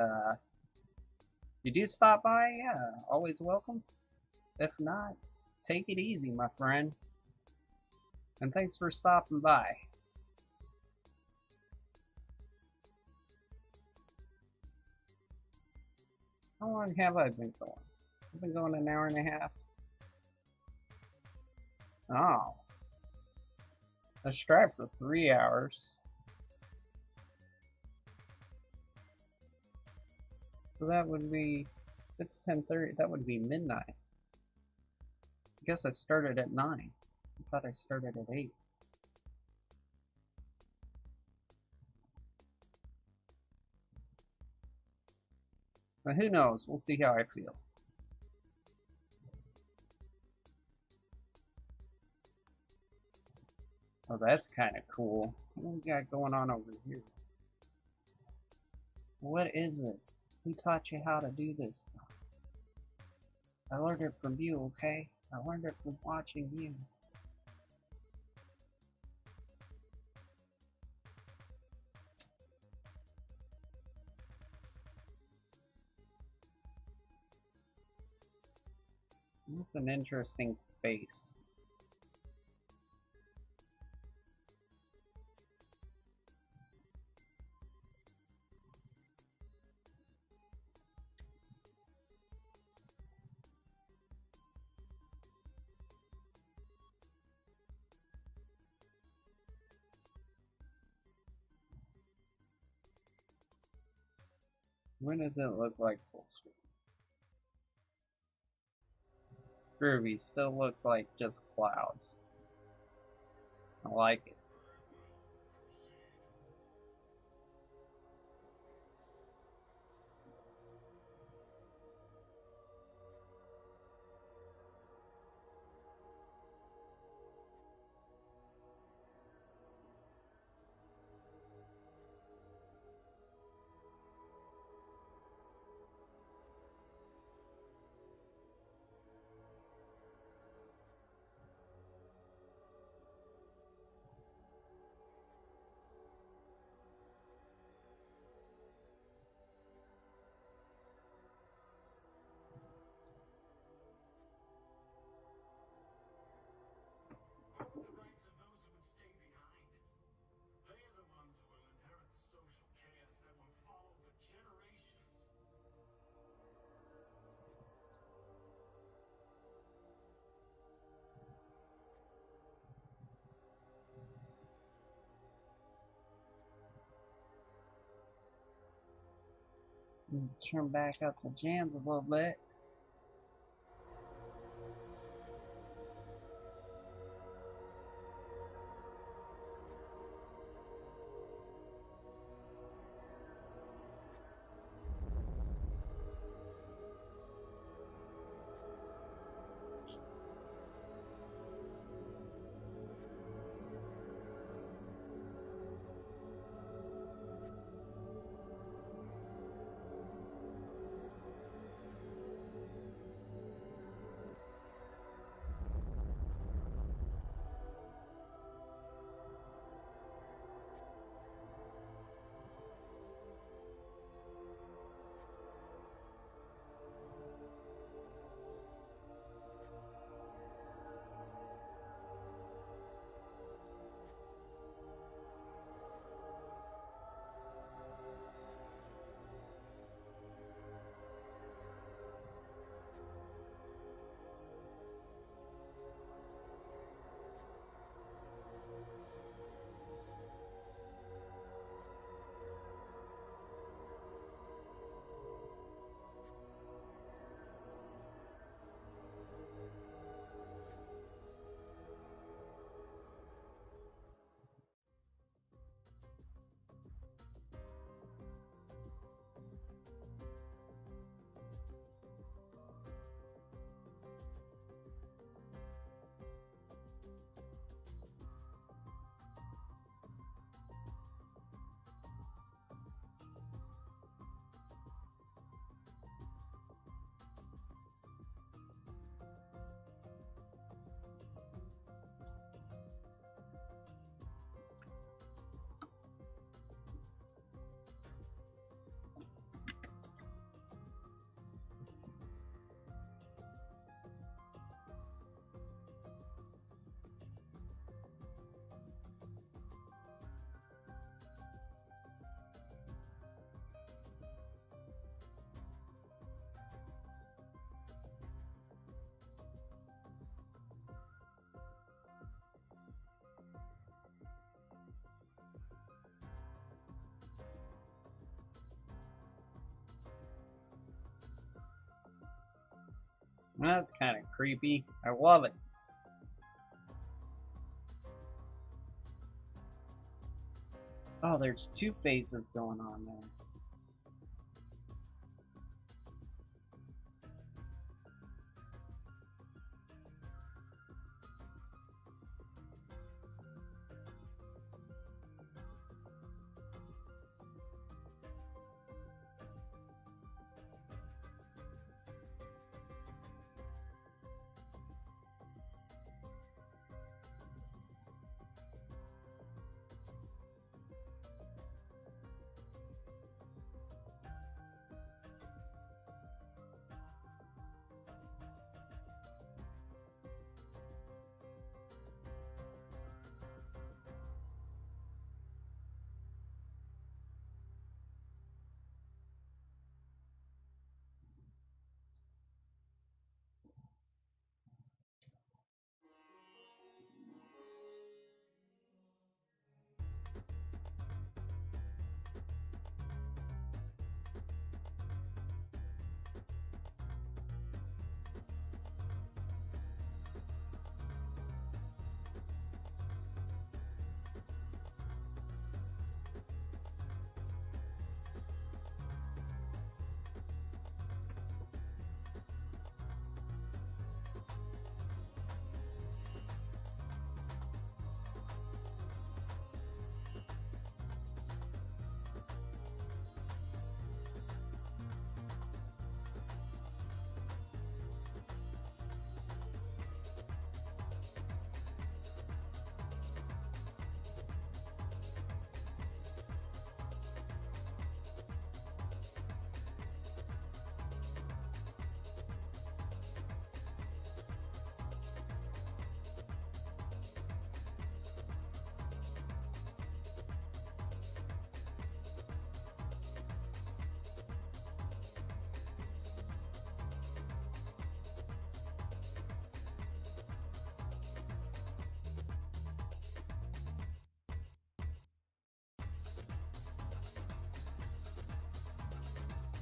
you do stop by, yeah, always welcome. If not, take it easy, my friend. And thanks for stopping by. How long have I been going? I've been going an hour and a half. Oh. I strive for 3 hours. So that would be, it's 10:30, that would be midnight. I guess I started at 9. I thought I started at 8. But who knows? We'll see how I feel. Oh, that's kind of cool. What do we got going on over here? What is this? Who taught you how to do this stuff? I learned it from you, okay? I learned it from watching you. That's an interesting face. When does it look like full screen? Groovy, still looks like just clouds. I like it. Turn back up the jams a little bit. That's kind of creepy. I love it. Oh, there's two faces going on there.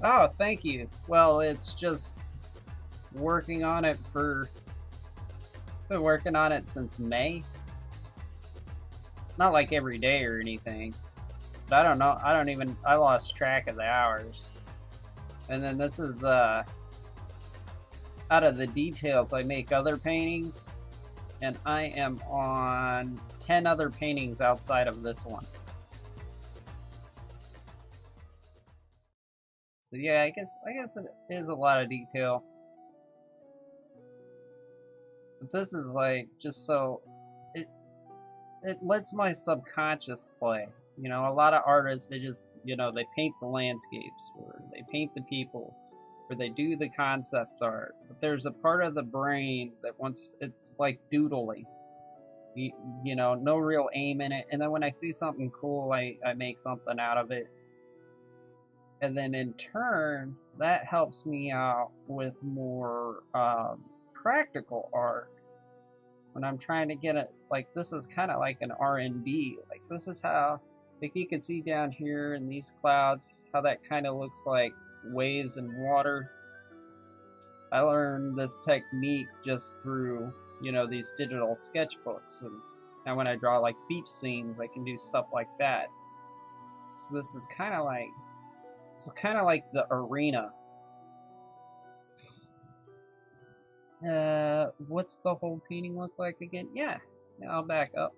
Oh, thank you. Well, it's just working on it for... Been working on it since May. Not like every day or anything. But I don't know. I lost track of the hours. And then this is, out of the details, I make other paintings. And I am on 10 other paintings outside of this one. So yeah, I guess it is a lot of detail. But this is like, just so it lets my subconscious play. You know, a lot of artists, they just, you know, they paint the landscapes, or they paint the people, or they do the concept art. But there's a part of the brain that wants, it's like doodling. You know, no real aim in it. And then when I see something cool, I make something out of it. And then in turn, that helps me out with more practical art. When I'm trying to get it, like, this is kind of like an R&B. Like, this is how, like, you can see down here in these clouds, how that kind of looks like waves and water. I learned this technique just through, you know, these digital sketchbooks. And now when I draw, like, beach scenes, I can do stuff like that. So this is kind of like, it's kind of like the arena. What's the whole painting look like again? Yeah, I'll back up.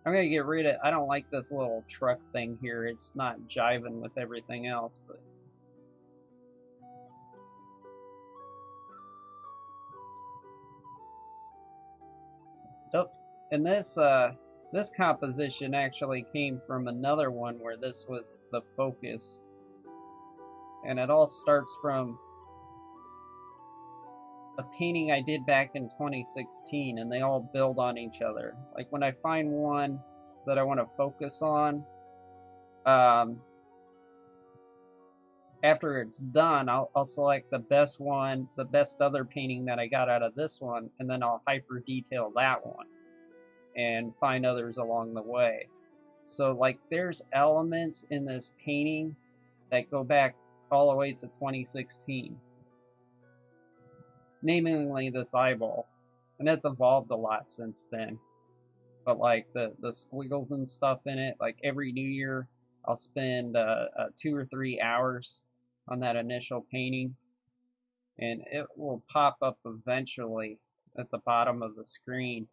I'm gonna get rid of, I don't like this little truck thing here. It's not jiving with everything else, but. Oh, and this composition actually came from another one where this was the focus. And it all starts from a painting I did back in 2016, and they all build on each other. Like, when I find one that I want to focus on, after it's done, I'll select the best one, the best other painting that I got out of this one, and then I'll hyper detail that one and find others along the way. So, like, there's elements in this painting that go back all the way to 2016. Namely this eyeball, and it's evolved a lot since then. But like the squiggles and stuff in it, like every New Year, I'll spend 2 or 3 hours on that initial painting, and it will pop up eventually at the bottom of the screen.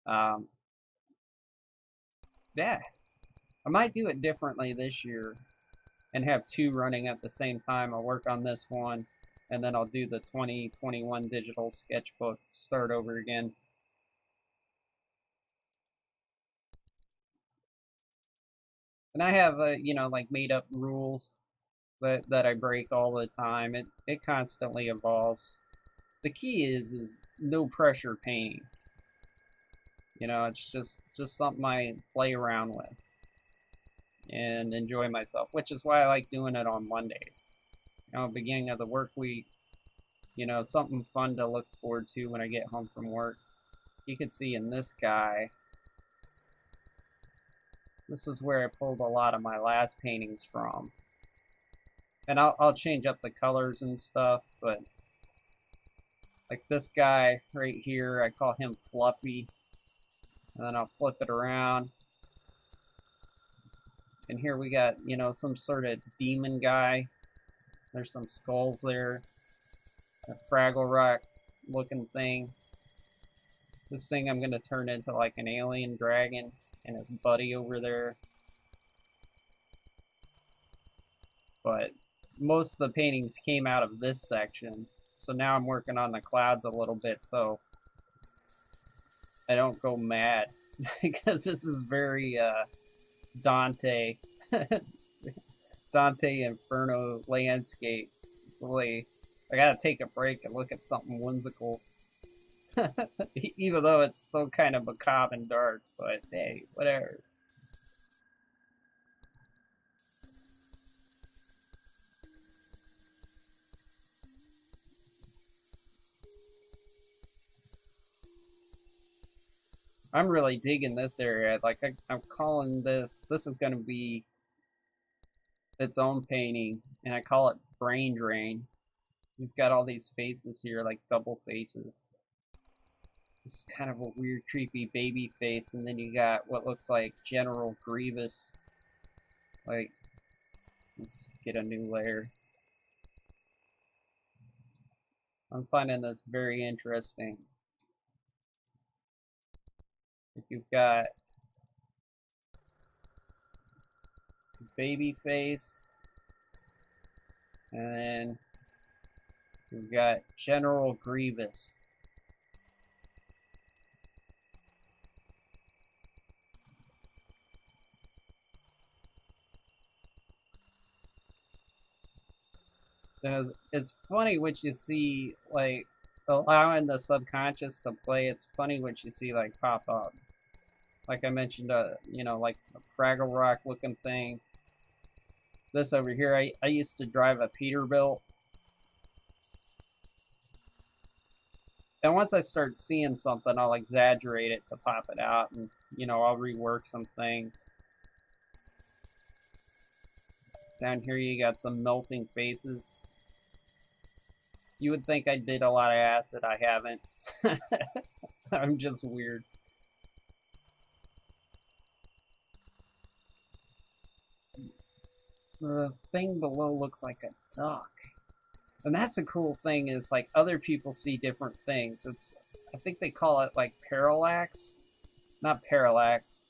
Yeah, I might do it differently this year and have 2 running at the same time. I'll work on this one, and then I'll do the 2021 digital sketchbook, start over again. And I have, you know, like, made up rules that I break all the time. It constantly evolves. The key is no pressure painting. You know, it's just something I play around with and enjoy myself, which is why I like doing it on Mondays. You know, beginning of the work week, you know, something fun to look forward to when I get home from work. You can see in this guy, this is where I pulled a lot of my last paintings from. And I'll change up the colors and stuff, but like this guy right here, I call him Fluffy. And then I'll flip it around. And here we got, you know, some sort of demon guy. There's some skulls there. A Fraggle Rock looking thing. This thing I'm going to turn into like an alien dragon and his buddy over there. But most of the paintings came out of this section. So now I'm working on the clouds a little bit so I don't go mad. Because this is very Dante Inferno landscape. Really, I gotta take a break and look at something whimsical. Even though it's still kind of macabre and dark, but hey, whatever. I'm really digging this area. Like, I'm calling this is going to be its own painting, and I call it Brain Drain. We've got all these faces here, like double faces. This is kind of a weird, creepy baby face, and then you got what looks like General Grievous. Like, let's get a new layer. I'm finding this very interesting. If you've got baby face, and then we've got General Grievous. It's funny what you see, like, allowing the subconscious to play. It's funny what you see, like, pop up. Like I mentioned, you know, like a Fraggle Rock looking thing. This over here, I used to drive a Peterbilt. And once I start seeing something, I'll exaggerate it to pop it out, and, you know, I'll rework some things. Down here you got some melting faces. You would think I did a lot of acid. I haven't. I'm just weird. The thing below looks like a duck. And that's the cool thing, is like other people see different things. I think they call it like parallax. Not parallax.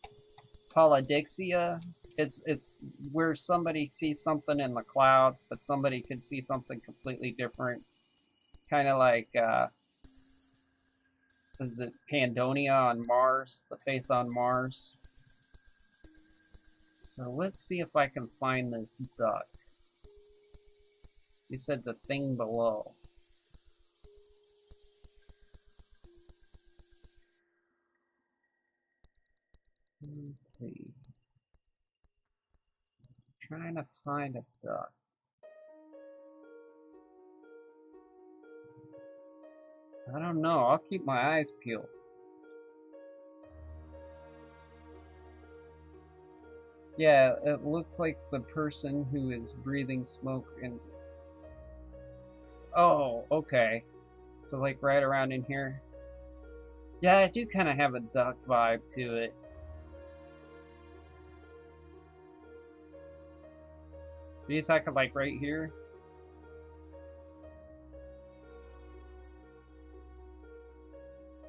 Polydixia. It's where somebody sees something in the clouds, but somebody could see something completely different. Kind of like, is it Pandonia on Mars? The face on Mars? So let's see if I can find this duck. You said the thing below. Let's see. Trying to find a duck. I don't know. I'll keep my eyes peeled. Yeah, it looks like the person who is breathing smoke and... Oh, okay. So like right around in here. Yeah, I do kind of have a duck vibe to it. Are you talking like right here?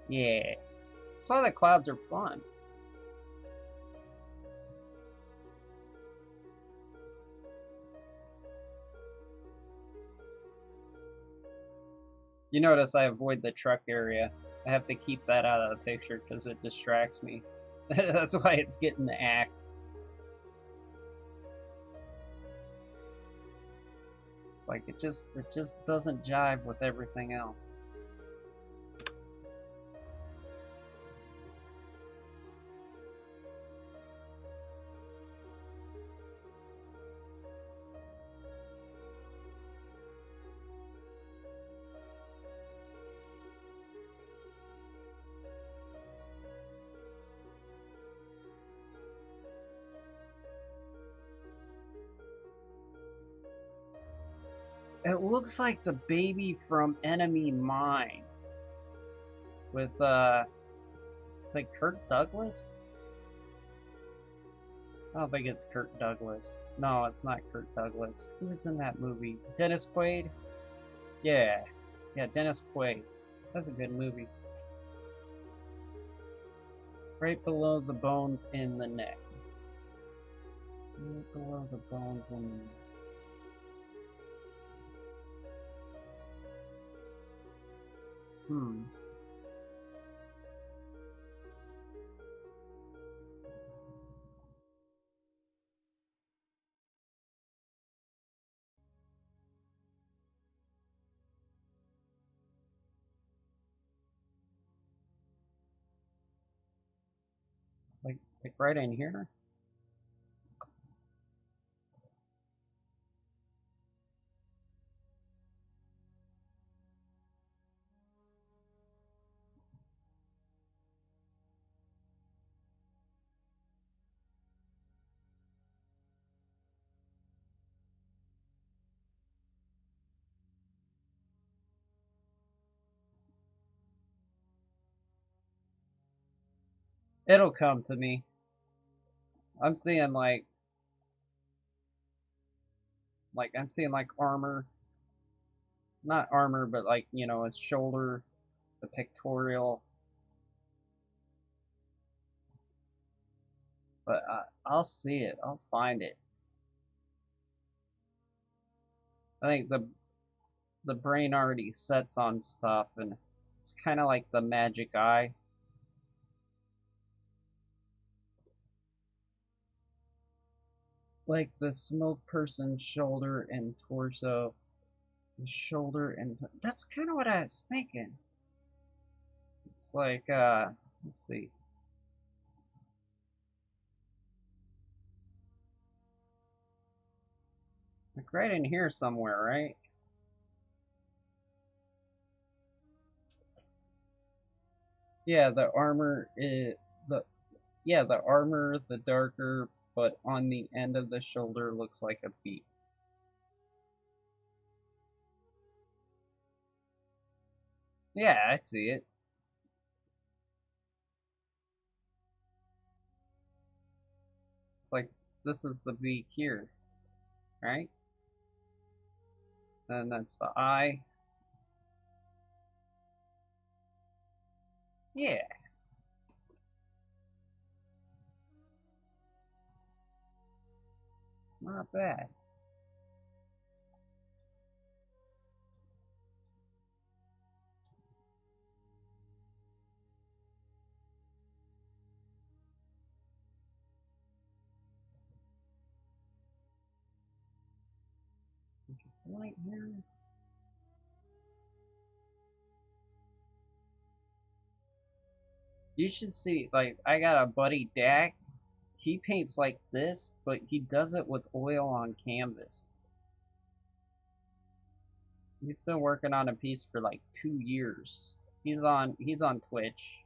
Yeah. That's why the clouds are fun. You notice I avoid the truck area. I have to keep that out of the picture because it distracts me. That's why it's getting the axe. It's like it just doesn't jive with everything else. It looks like the baby from Enemy Mine. With, it's like Kirk Douglas? I don't think it's Kirk Douglas. No, it's not Kirk Douglas. Who was in that movie? Dennis Quaid? Yeah. Yeah, Dennis Quaid. That's a good movie. Right below the bones in the neck. Right below the bones in the neck. Like right in here? It'll come to me. I'm seeing like I'm seeing like armor, not armor, but like his shoulder, the pectoral. But I'll see it. I'll find it. I think the brain already sets on stuff, and it's kind of like the magic eye. Like the smoke person's shoulder and torso, the shoulder, and that's kind of what I was thinking. It's like let's see. Like right in here somewhere, right? Yeah, the armor is the yeah, the armor, the darker, but on the end of the shoulder looks like a beak. Yeah, I see it. It's like this is the beak here, right? And that's the eye. Yeah, it's not bad. Right here. You should see, like, I got a buddy, Dak. He paints like this, but he does it with oil on canvas. He's been working on a piece for like 2 years. He's on Twitch.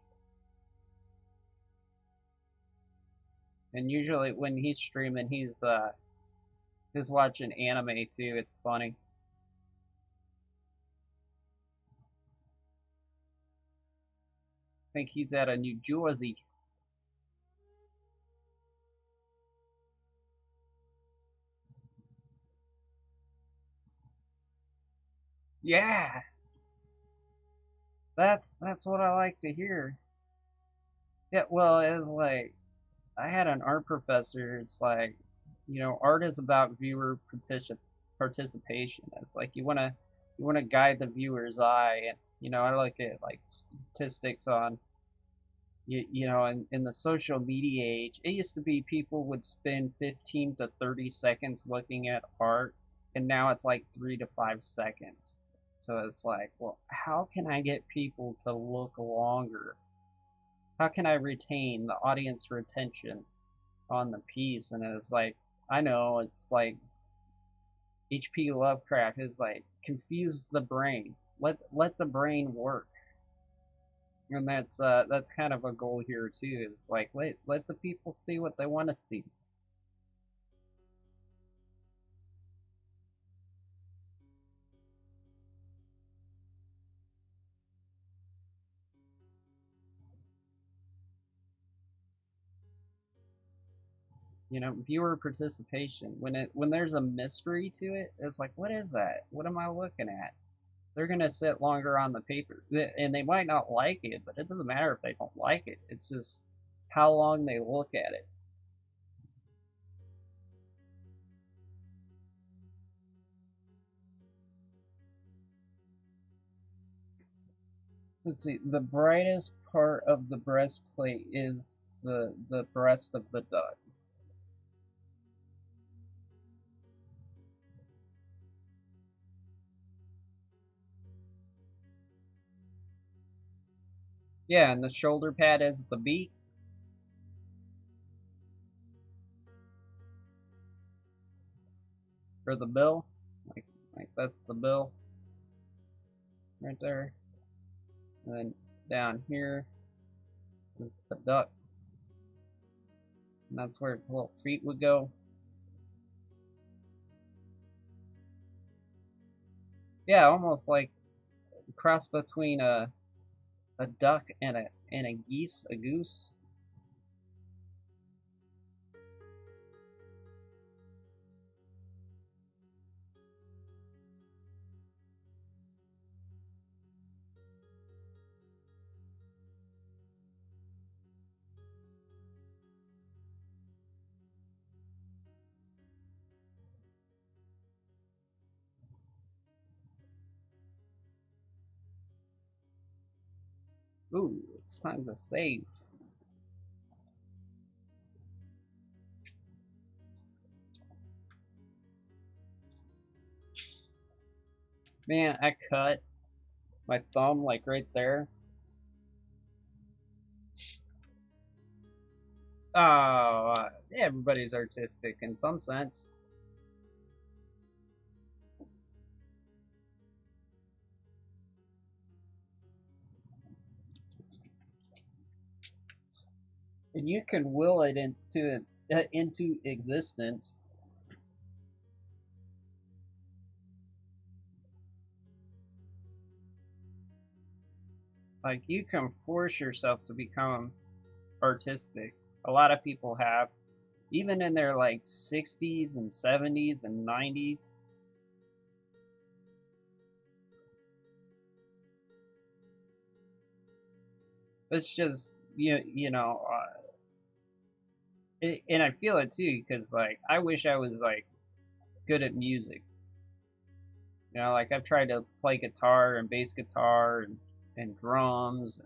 And usually when he's streaming he's watching anime too. It's funny. I think he's out of New Jersey. Yeah, that's what I like to hear. Yeah, well, it's like I had an art professor. It's like, art is about viewer participation. It's like you want to guide the viewer's eye, and I look at like statistics on in the social media age. It used to be people would spend 15 to 30 seconds looking at art, and now it's like 3 to 5 seconds. So it's like, well, how can I get people to look longer? How can I retain the audience retention on the piece? And it's like, I know it's like H.P. Lovecraft is like confuse the brain. Let the brain work. And that's kind of a goal here too. Is like let the people see what they want to see. Viewer participation. When there's a mystery to it, it's like, what is that? What am I looking at? They're gonna sit longer on the paper, and they might not like it, but it doesn't matter if they don't like it. It's just how long they look at it. Let's see. The brightest part of the breastplate is the breast of the duck. Yeah, and the shoulder pad is the beak or the bill. Like that's the bill right there. And then down here is the duck. And that's where its little feet would go. Yeah, almost like a cross between a duck and a goose. Ooh, it's time to save. Man, I cut my thumb like right there. Oh, everybody's artistic in some sense. And you can will it into existence. Like you can force yourself to become artistic. A lot of people have, even in their like 60s and 70s and 90s. It's just you know, and I feel it too because like I wish I was like good at music. You know, like I've tried to play guitar and bass guitar and drums.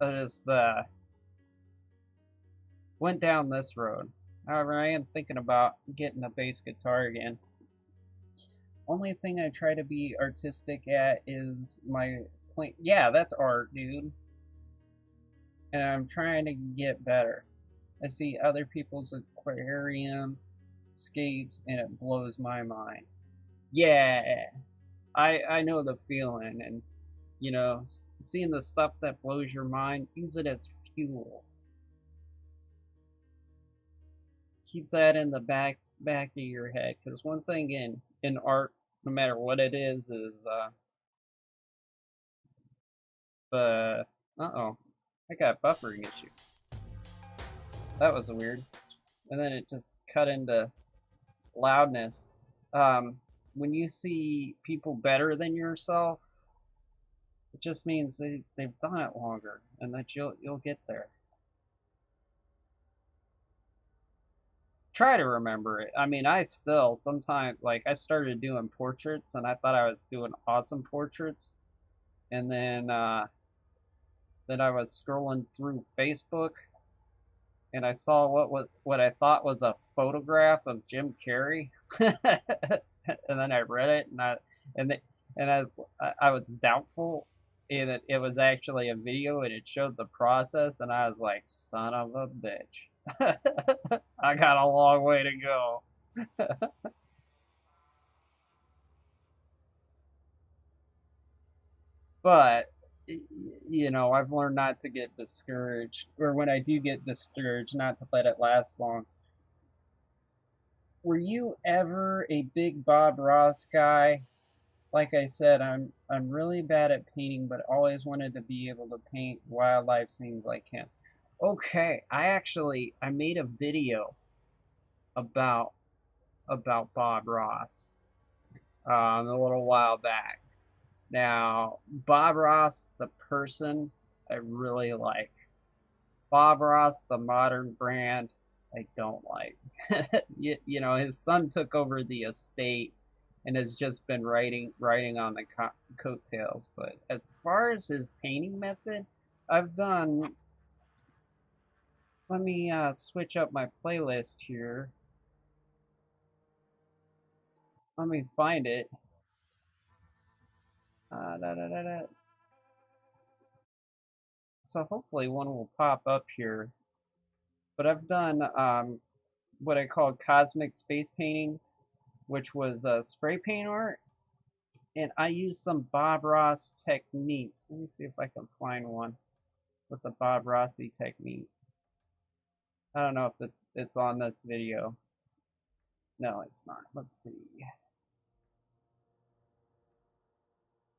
I just went down this road. However, I am thinking about getting a bass guitar again. Only thing I try to be artistic at is my point. Yeah, that's art, dude. And I'm trying to get better. I see other people's aquarium scapes and it blows my mind. Yeah, I know the feeling, and you know, seeing the stuff that blows your mind, use it as fuel. Keep that in the back of your head, because one thing in art, no matter what it is the oh, I got a buffering issue. That was weird. And then it just cut into loudness. Um, when you see people better than yourself, it just means they've done it longer and that you'll get there. Try to remember it. I mean, I still sometimes like I started doing portraits and I thought I was doing awesome portraits, and then I was scrolling through Facebook and I saw what I thought was a photograph of Jim Carrey, and then I read it and and as I was doubtful, and it was actually a video and it showed the process, and I was like, son of a bitch, I got a long way to go. But you know, I've learned not to get discouraged, or when I do get discouraged, not to let it last long. Were you ever a big Bob Ross guy? Like I said, I'm really bad at painting, but always wanted to be able to paint wildlife scenes like him. Okay, I made a video about Bob Ross a little while back. Now, Bob Ross, the person, I really like. Bob Ross, the modern brand, I don't like. You know, his son took over the estate and has just been writing on the coattails. But as far as his painting method, I've done. Let me switch up my playlist here. Let me find it. Da, da, da, da. So hopefully one will pop up here. But I've done what I call cosmic space paintings, which was spray paint art, and I used some Bob Ross techniques. Let me see if I can find one with the Bob Rossi technique. I don't know if it's on this video. No, it's not. Let's see.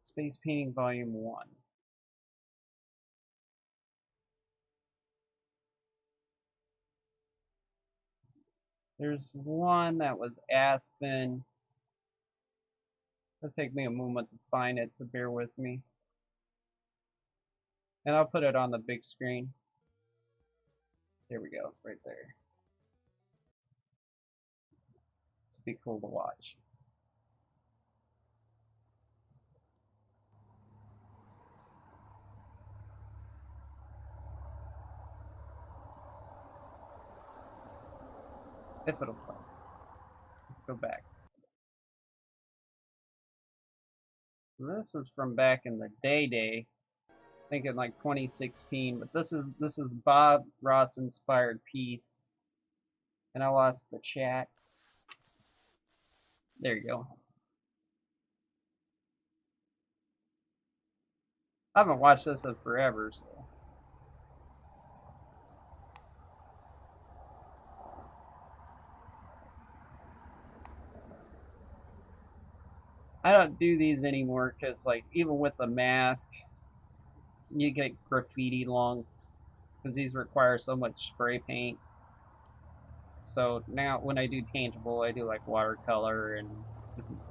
Space Painting Volume 1. There's one that was Aspen. It'll take me a moment to find it, so bear with me. And I'll put it on the big screen. There we go, right there. It's be cool to watch. If it'll play. Let's go back. This is from back in the day. I think in like 2016, but this is Bob Ross inspired piece. And I lost the chat. There you go. I haven't watched this in forever, so. I don't do these anymore because, like, even with the mask, you get graffiti long because these require so much spray paint. So now when I do tangible, I do like watercolor and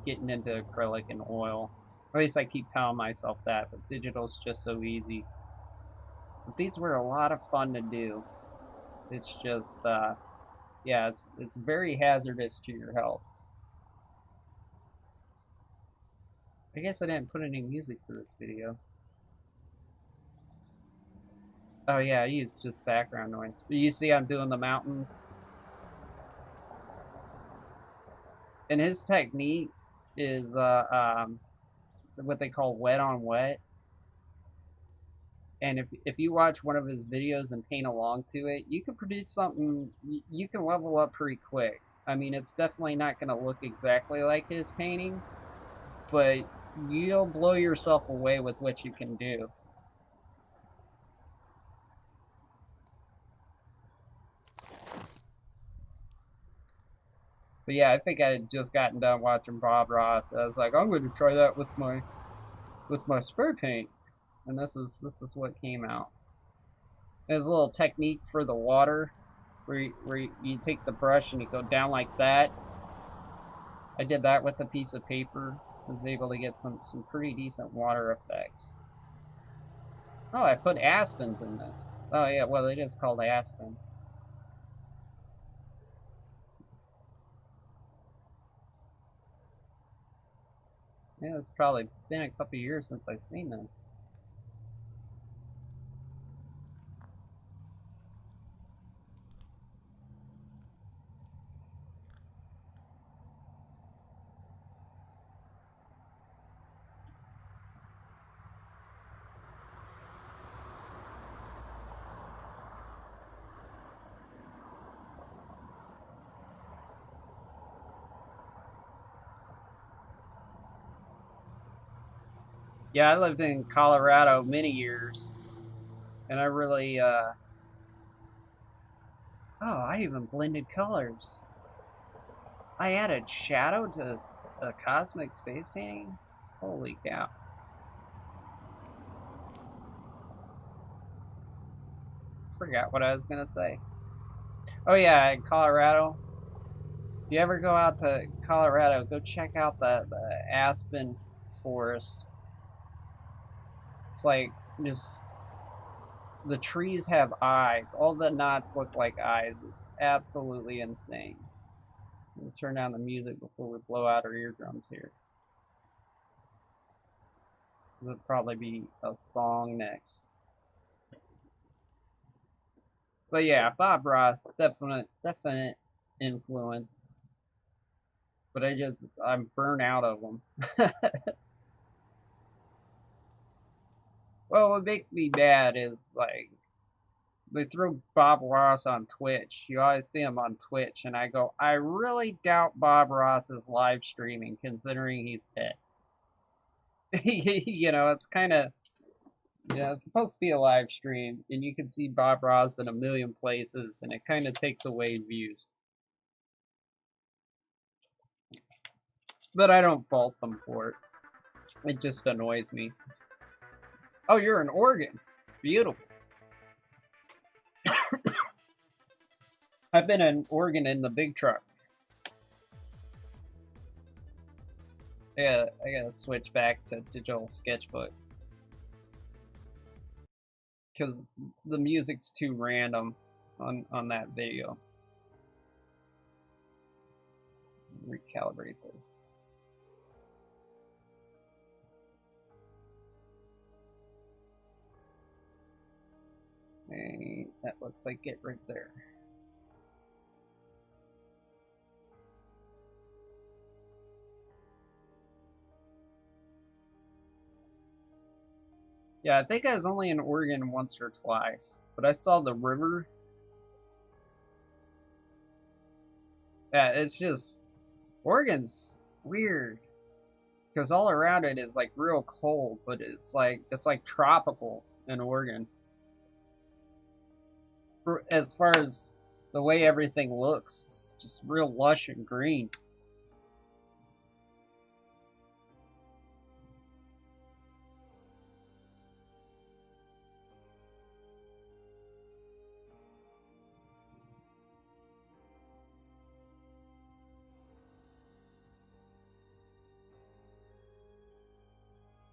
getting into acrylic and oil. Or at least I keep telling myself that, but digital's just so easy. But these were a lot of fun to do. It's just, yeah, it's very hazardous to your health. I guess I didn't put any music to this video. Oh yeah, I used just background noise. But you see I'm doing the mountains. And his technique is what they call wet on wet. And if you watch one of his videos and paint along to it, you can produce something, you can level up pretty quick. I mean, it's definitely not going to look exactly like his painting, but you'll blow yourself away with what you can do. But yeah, I think I had just gotten done watching Bob Ross. I was like, I'm going to try that with my spray paint, and this is what came out. There's a little technique for the water, where you take the brush and you go down like that. I did that with a piece of paper. I was able to get some pretty decent water effects. Oh, I put aspens in this. Oh yeah, well it is called aspen. Yeah, it's probably been a couple years since I've seen this. Yeah, I lived in Colorado many years, and I really, oh, I even blended colors. I added shadow to a cosmic space painting? Holy cow. Forgot what I was gonna say. Oh yeah, in Colorado. If you ever go out to Colorado, go check out the aspen forest. It's like just the trees have eyes. All the knots look like eyes. It's absolutely insane. We'll turn down the music before we blow out our eardrums here. There'll probably be a song next. But yeah, Bob Ross, definite influence. But I'm burnt out of them. Well, what makes me mad is like they throw Bob Ross on Twitch. You always see him on Twitch, and I go, I really doubt Bob Ross is live streaming, considering he's dead. You know, it's kind of, yeah, it's supposed to be a live stream, and you can see Bob Ross in a million places, and it kind of takes away views. But I don't fault them for it. It just annoys me. Oh, you're in Oregon. Beautiful. I've been in Oregon in the big truck. Yeah, I gotta switch back to digital sketchbook. Because the music's too random on that video. Recalibrate this. And that looks like it right there. Yeah, I think I was only in Oregon once or twice, but I saw the river. Yeah, it's just Oregon's weird because all around it is like real cold, but it's like tropical in Oregon. As far as the way everything looks, it's just real lush and green.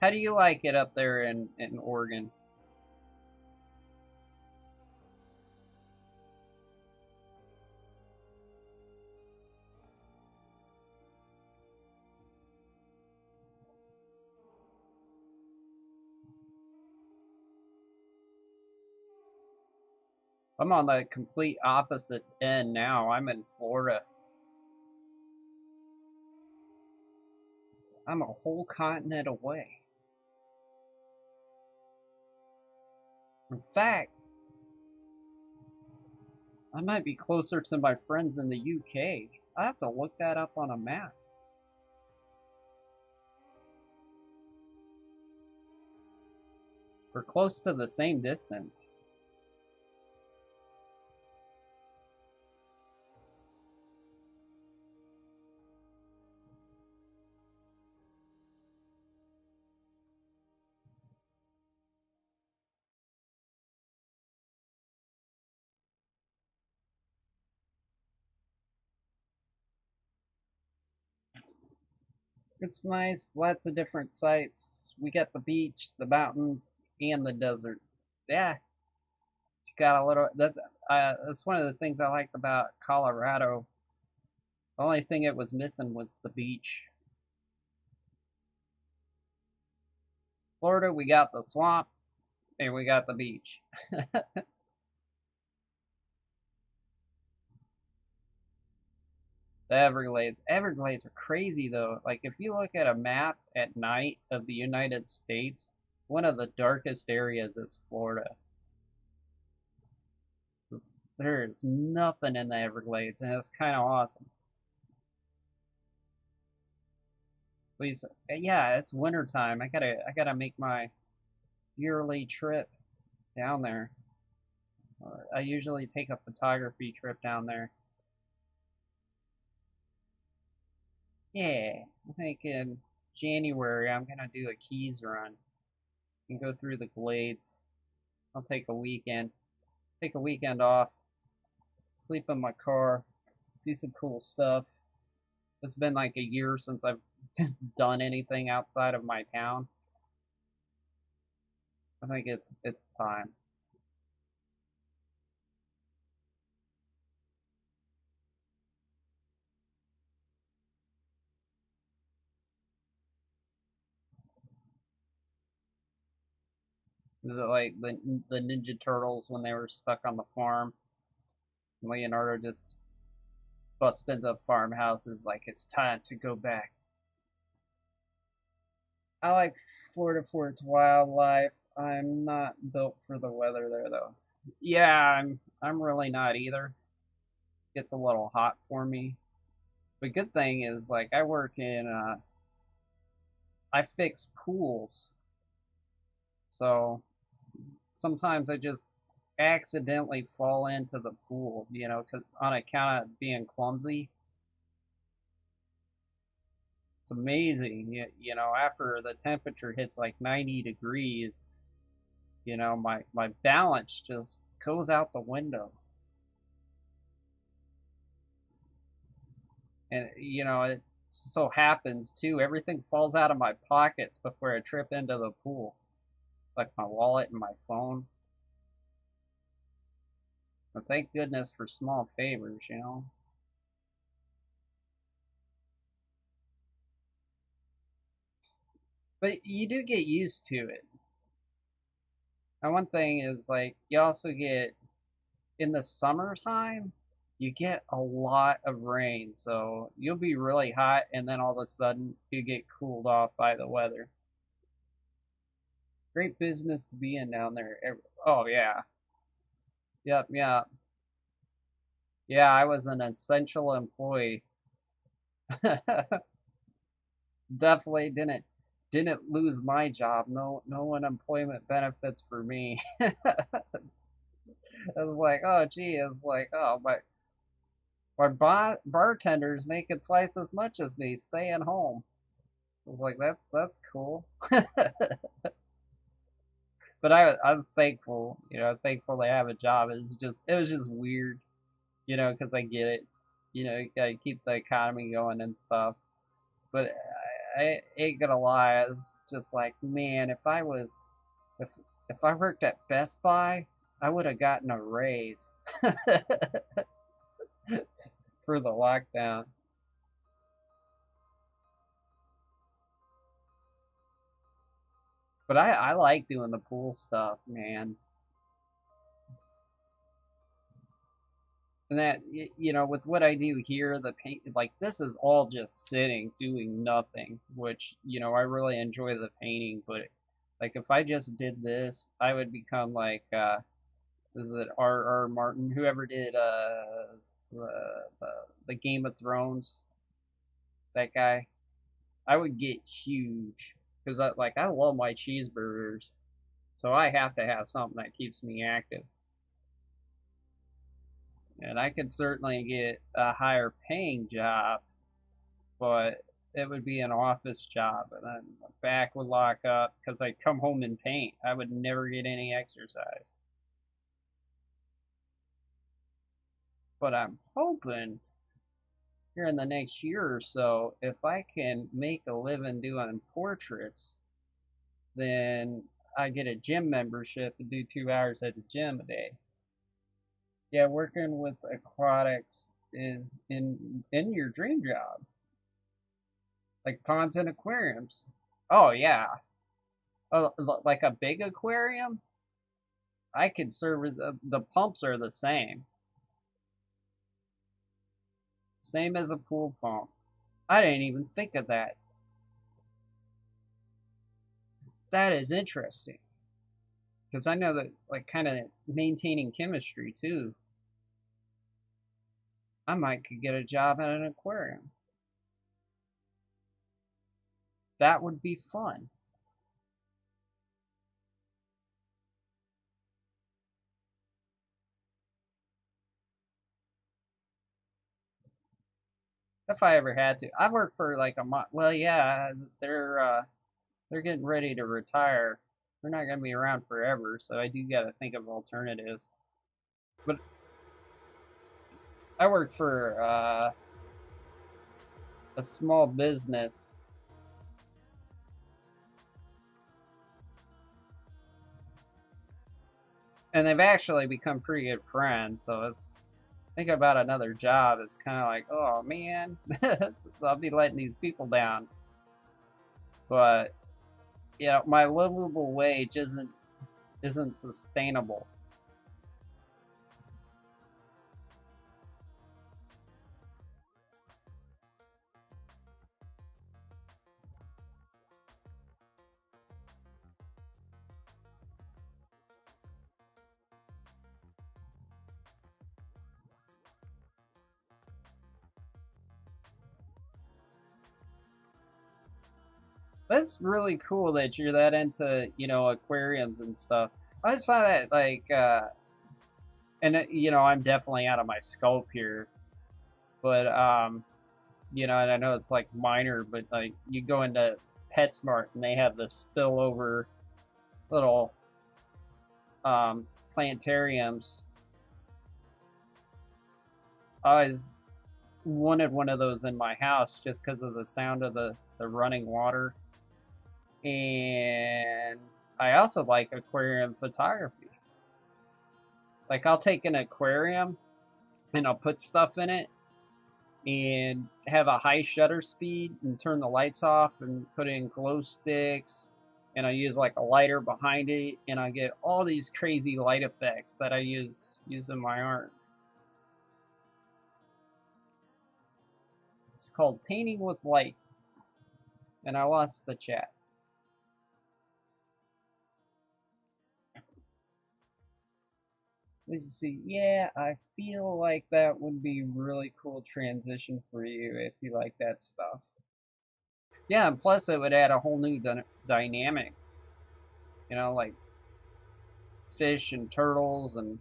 How do you like it up there in Oregon? I'm on the complete opposite end now. I'm in Florida. I'm a whole continent away. In fact, I might be closer to my friends in the UK. I have to look that up on a map. We're close to the same distance. It's nice, lots of different sights. We got the beach, the mountains, and the desert. Yeah, it's got a little. That's one of the things I liked about Colorado. The only thing it was missing was the beach. Florida, we got the swamp, and we got the beach. The Everglades. Everglades are crazy though. Like if you look at a map at night of the United States, one of the darkest areas is Florida. There's nothing in the Everglades, and it's kind of awesome. Please, yeah, it's wintertime. I gotta make my yearly trip down there. I usually take a photography trip down there. Yeah, I think in January I'm gonna do a Keys run and go through the Glades. I'll take a weekend off, sleep in my car, see some cool stuff. It's been like a year since I've done anything outside of my town. I think it's time. Is it like the Ninja Turtles when they were stuck on the farm? Leonardo just busts into the farmhouses like it's time to go back. I like Florida for its wildlife. I'm not built for the weather there though. Yeah, I'm really not either. It gets a little hot for me. But good thing is like I work in I fix pools. So sometimes I just accidentally fall into the pool, on account of being clumsy. It's amazing, after the temperature hits like 90 degrees, my balance just goes out the window. And, it so happens too, everything falls out of my pockets before I trip into the pool, like my wallet and my phone. But thank goodness for small favors. But you do get used to it. And one thing is like you also get in the summertime, you get a lot of rain. So you'll be really hot and then all of a sudden you get cooled off by the weather. Great business to be in down there. Oh yeah. Yep, yeah. Yeah, I was an essential employee. Definitely didn't lose my job. No unemployment benefits for me. It was like, oh gee, it's like, oh my bartender's making twice as much as me staying home. I was like, that's cool. But I'm thankful, thankful to have a job. It was just weird, because I get it. You gotta keep the economy going and stuff. But I ain't gonna lie, it's just like, man, if if I worked at Best Buy, I would have gotten a raise for the lockdown. But I like doing the pool stuff, man. And that, with what I do here, the paint, like, this is all just sitting doing nothing, which, I really enjoy the painting. But like, if I just did this, I would become like, is it R.R. Martin, whoever did the Game of Thrones, that guy. I would get huge because I love my cheeseburgers, so I have to have something that keeps me active. And I could certainly get a higher paying job, but it would be an office job, and then my back would lock up because I'd come home and paint. I would never get any exercise. But I'm hoping here in the next year or so, if I can make a living doing portraits, then I get a gym membership and do 2 hours at the gym a day. Yeah, working with aquatics is in your dream job, like ponds and aquariums. Oh yeah, oh, like a big aquarium. I could serve the pumps are the same as a pool pump. I didn't even think of that. That is interesting because I know that, like, kind of maintaining chemistry too. I might could get a job at an aquarium. That would be fun. If I ever had to. I've worked for like a month. Well, yeah, they're getting ready to retire. They're not going to be around forever, so I do got to think of alternatives. But I worked for a small business, and they've actually become pretty good friends. So it's thinking about another job. It's kind of like, oh man, so I'll be letting these people down. But my livable wage isn't sustainable. That's really cool that you're that into, aquariums and stuff. I just find that like, and I'm definitely out of my scope here, but and I know it's like minor, but like you go into PetSmart and they have the spillover little planetariums. I always wanted one of those in my house just because of the sound of the running water. And I also like aquarium photography. Like, I'll take an aquarium and I'll put stuff in it and have a high shutter speed and turn the lights off and put in glow sticks, and I use like a lighter behind it, and I get all these crazy light effects that I use in my art. It's called painting with light, and I lost the chat. Did you see? Yeah, I feel like that would be really cool transition for you if you like that stuff. Yeah, and plus it would add a whole new dynamic. You know, like fish and turtles and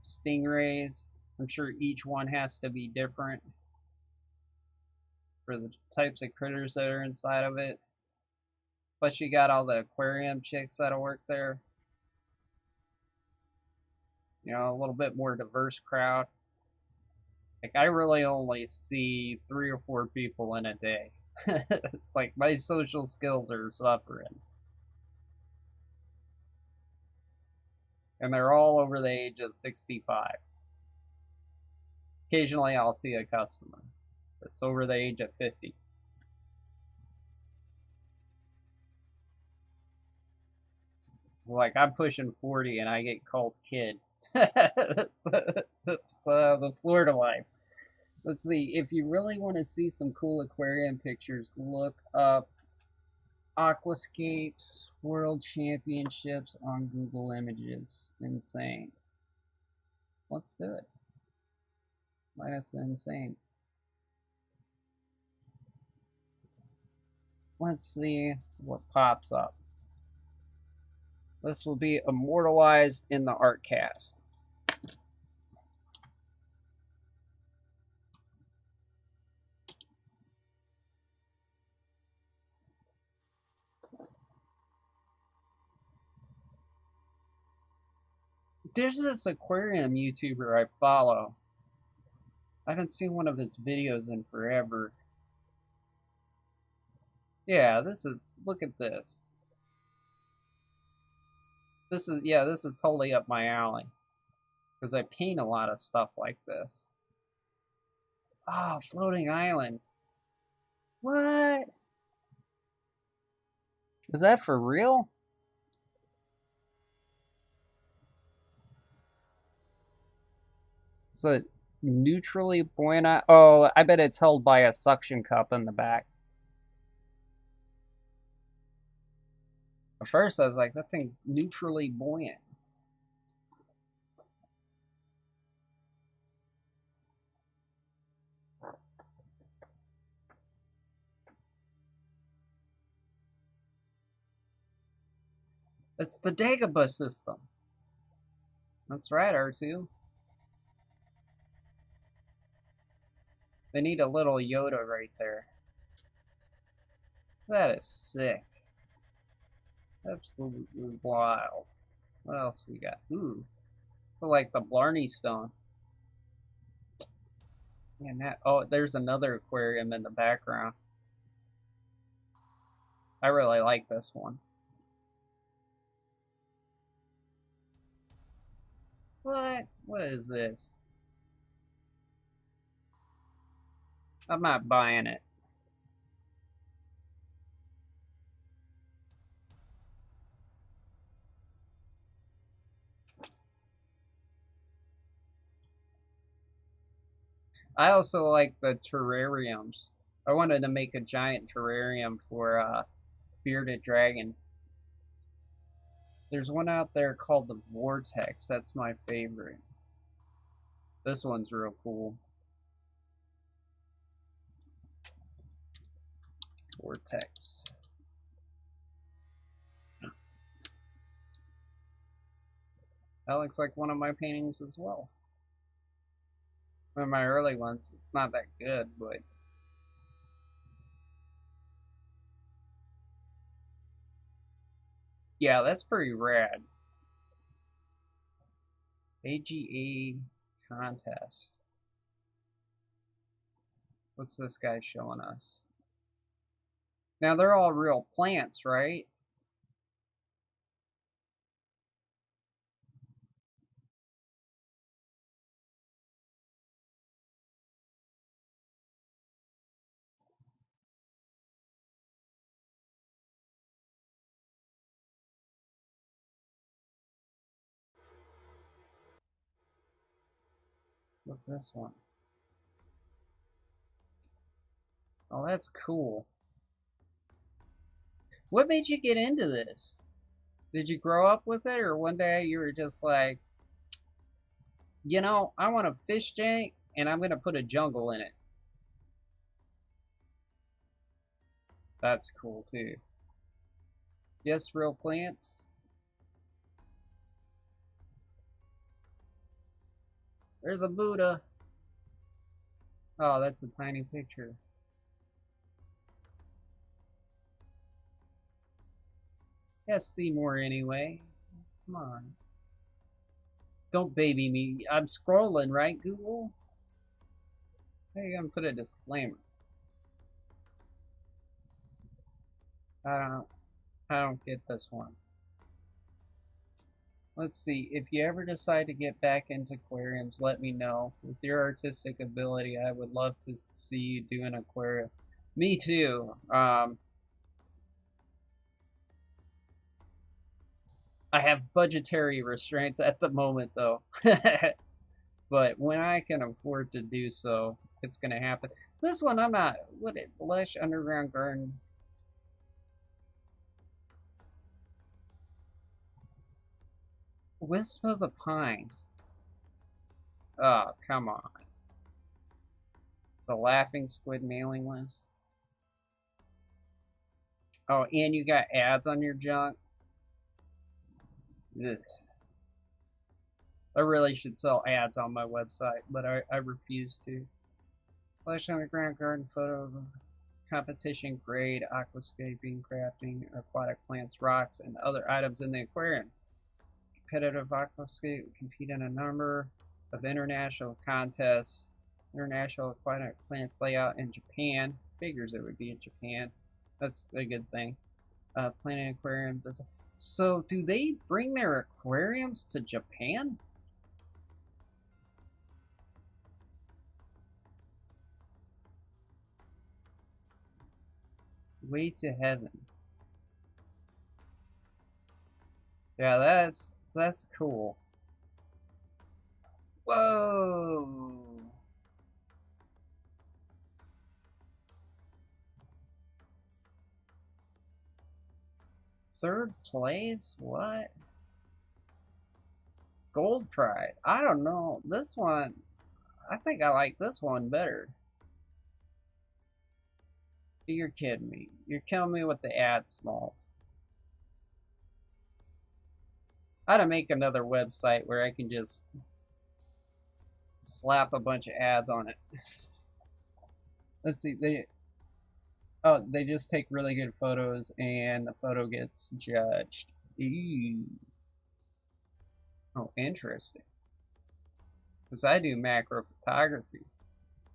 stingrays. I'm sure each one has to be different for the types of critters that are inside of it. Plus, you got all the aquarium chicks that'll work there. You know, a little bit more diverse crowd. Like, I really only see 3 or 4 people in a day. It's like my social skills are suffering. And they're all over the age of 65. Occasionally, I'll see a customer that's over the age of 50. It's like I'm pushing 40 and I get called kid. That's the Florida life. Let's see. If you really want to see some cool aquarium pictures, look up Aquascapes World Championships on Google Images. Insane. Let's do it. Minus insane. Let's see what pops up. This will be immortalized in the Artcast. There's this aquarium YouTuber I follow. I haven't seen one of his videos in forever. Yeah, look at this. This is totally up my alley. Because I paint a lot of stuff like this. Ah, oh, floating island. What? Is that for real? So neutrally buoyant. Oh, I bet it's held by a suction cup in the back. At first, I was like, that thing's neutrally buoyant. It's the Dagobah system. That's right, R2. They need a little Yoda right there. That is sick. Absolutely wild. What else we got? Ooh. So like the Blarney Stone. And that, oh, there's another aquarium in the background. I really like this one. What? What is this? I'm not buying it. I also like the terrariums. I wanted to make a giant terrarium for Bearded Dragon. There's one out there called the Vortex. That's my favorite. This one's real cool. Vortex. That looks like one of my paintings as well. One of my early ones. It's not that good, but yeah, that's pretty rad. AGA contest. What's this guy showing us? Now they're all real plants, right? What's this one? Oh, that's cool. What made you get into this? Did you grow up with it, or one day you were just like, You know, I want a fish tank, and I'm gonna put a jungle in it. That's cool too. Yes, real plants. There's a Buddha. Oh, that's a tiny picture. Yes, Seymour anyway. Come on. Don't baby me. I'm scrolling, right, Google? How you gonna put a disclaimer? I don't I don't get this one. Let's see. If you ever decide to get back into aquariums, let me know. With your artistic ability, I would love to see you do an aquarium. Me too. I have budgetary restraints at the moment, though. But when I can afford to do so, it's gonna happen. This one, I'm not. What it? Lush underground garden. Wisp of the Pines. Oh, come on. The Laughing Squid mailing list. Oh, and you got ads on your junk? Ugh. I really should sell ads on my website, but I refuse to. Flash underground garden photo competition grade, aquascaping, crafting, aquatic plants, rocks, and other items in the aquarium. Competitive aquascape compete in a number of international contests. International aquatic plants layout in Japan. Figures it would be in Japan. That's a good thing. Planning aquarium does. So, do they bring their aquariums to Japan? Way to heaven. Yeah, that's cool. Whoa. Third place? What? Gold Pride. I don't know. This one, I think I like this one better. You're kidding me. You're killing me with the ad smalls. I ought to make another website where I can just slap a bunch of ads on it. Let's see. They just take really good photos and the photo gets judged. Ew. Oh, interesting. Because I do macro photography.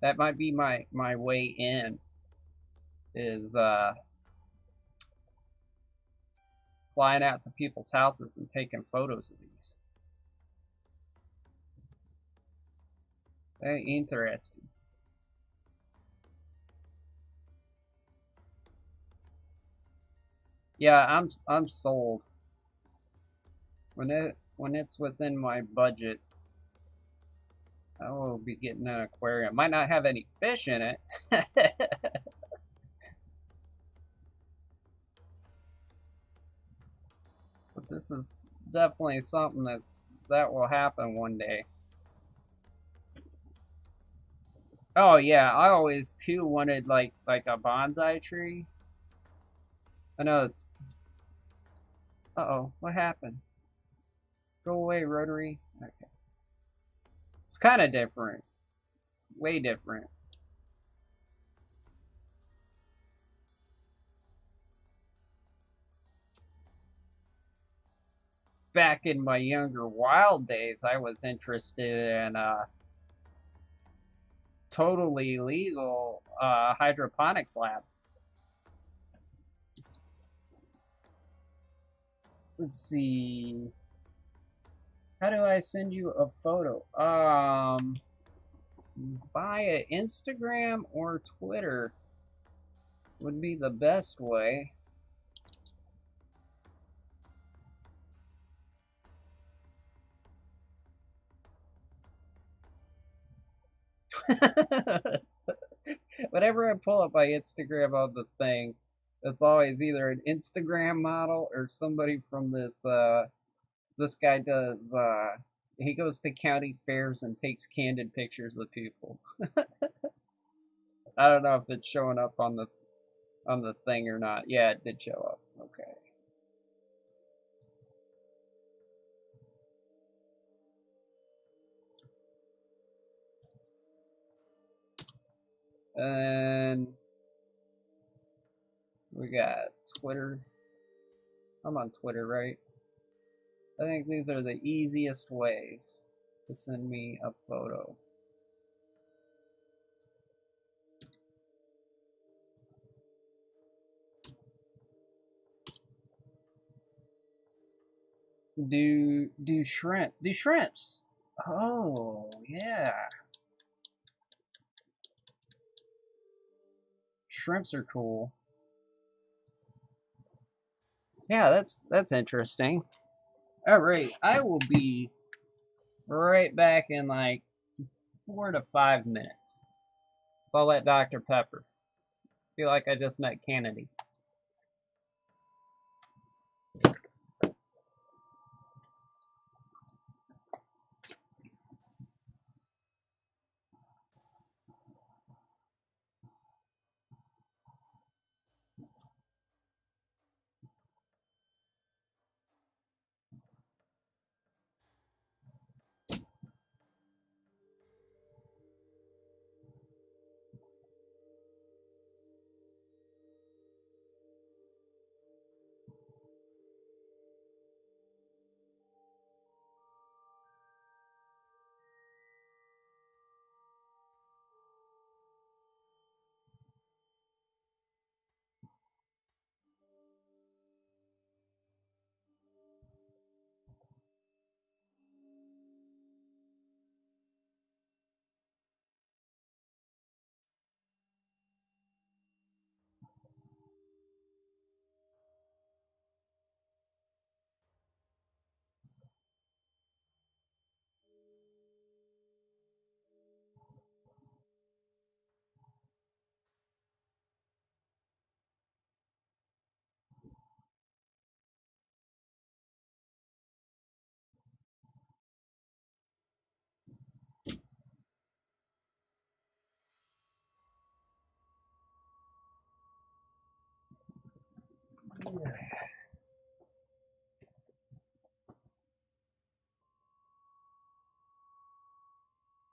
That might be my way in. Is flying out to people's houses and taking photos of these. Very interesting. Yeah, I'm sold. When it's within my budget, I will be getting an aquarium. Might not have any fish in it. But this is definitely something that will happen one day. Oh yeah, I always too wanted like a bonsai tree. I know it's. Uh-oh, what happened? Go away, Rotary. Okay. It's kind of different. Way different. Back in my younger wild days, I was interested in totally legal hydroponics lab. Let's see. How do I send you a photo? Via Instagram or Twitter would be the best way. Whenever I pull up my Instagram on the thing, it's always either an Instagram model or somebody from this this guy does He goes to county fairs and takes candid pictures of people. I don't know if it's showing up on the thing or not. Yeah, it did show up. Okay. And we got Twitter. I'm on Twitter, right? I think these are the easiest ways to send me a photo. Do shrimps. Oh yeah. Shrimps are cool. Yeah, that's interesting. Alright, I will be right back in like 4 to 5 minutes. So I'll let Dr. Pepper. Feel like I just met Kennedy.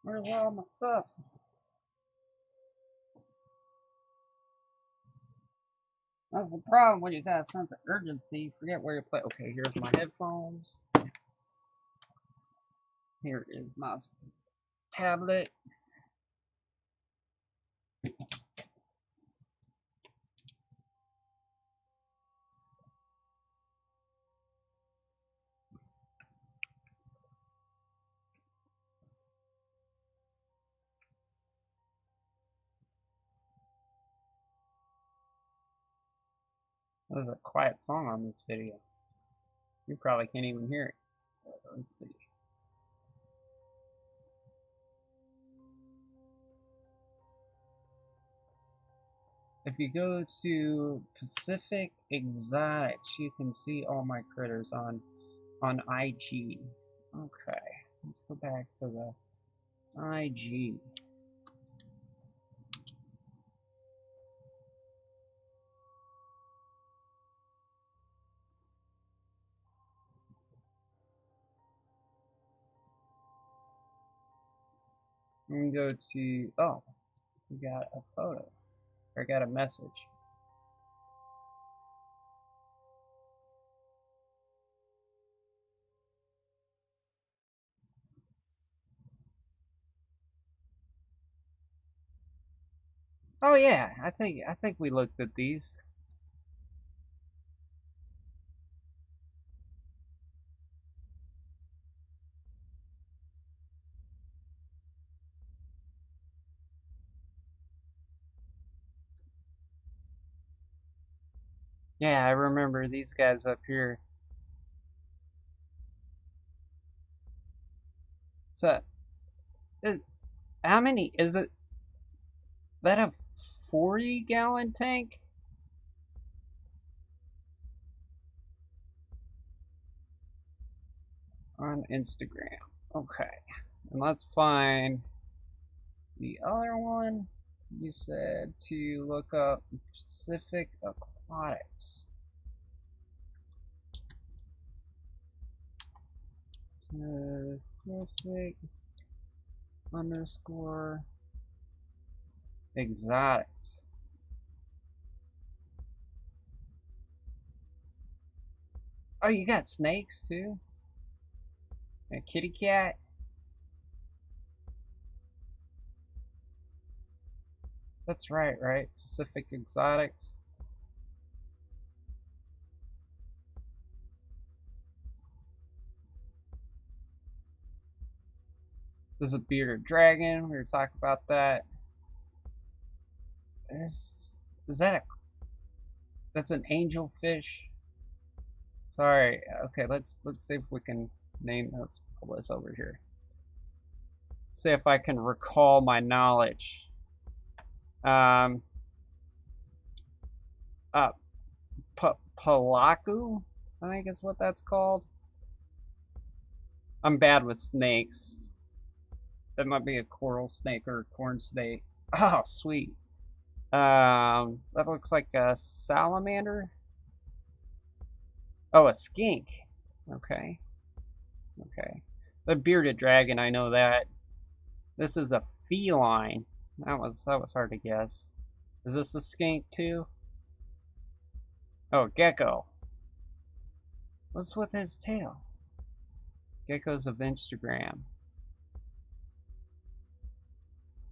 Where's all my stuff? That's the problem when you got a sense of urgency. You forget where you play. Okay, here's my headphones. Here is my tablet. There's a quiet song on this video. You probably can't even hear it. Let's see. If you go to Pacific Exotics, you can see all my critters on IG. Okay, let's go back to the IG. We can go to, oh, we got a photo, or got a message. Oh yeah, I think we looked at these. Yeah, I remember these guys up here. So, how many is it? That a 40-gallon tank? On Instagram. Okay, and let's find the other one. You said to look up Pacific Aquatics. Pacific _ exotics. Oh, you got snakes too? A kitty cat? That's right, right? Pacific exotics. There's a bearded dragon. We were talking about that. Is that a? That's an angelfish. Sorry. Okay, let's see if we can name. Let's pull this over here. See if I can recall my knowledge. Palaku, I think is what that's called. I'm bad with snakes. That might be a coral snake or a corn snake. Oh, sweet. That looks like a salamander. Oh, a skink. Okay. Okay. The bearded dragon, I know that. This is a feline. That was hard to guess. Is this a skink too? Oh, gecko. What's with his tail? Geckos of Instagram.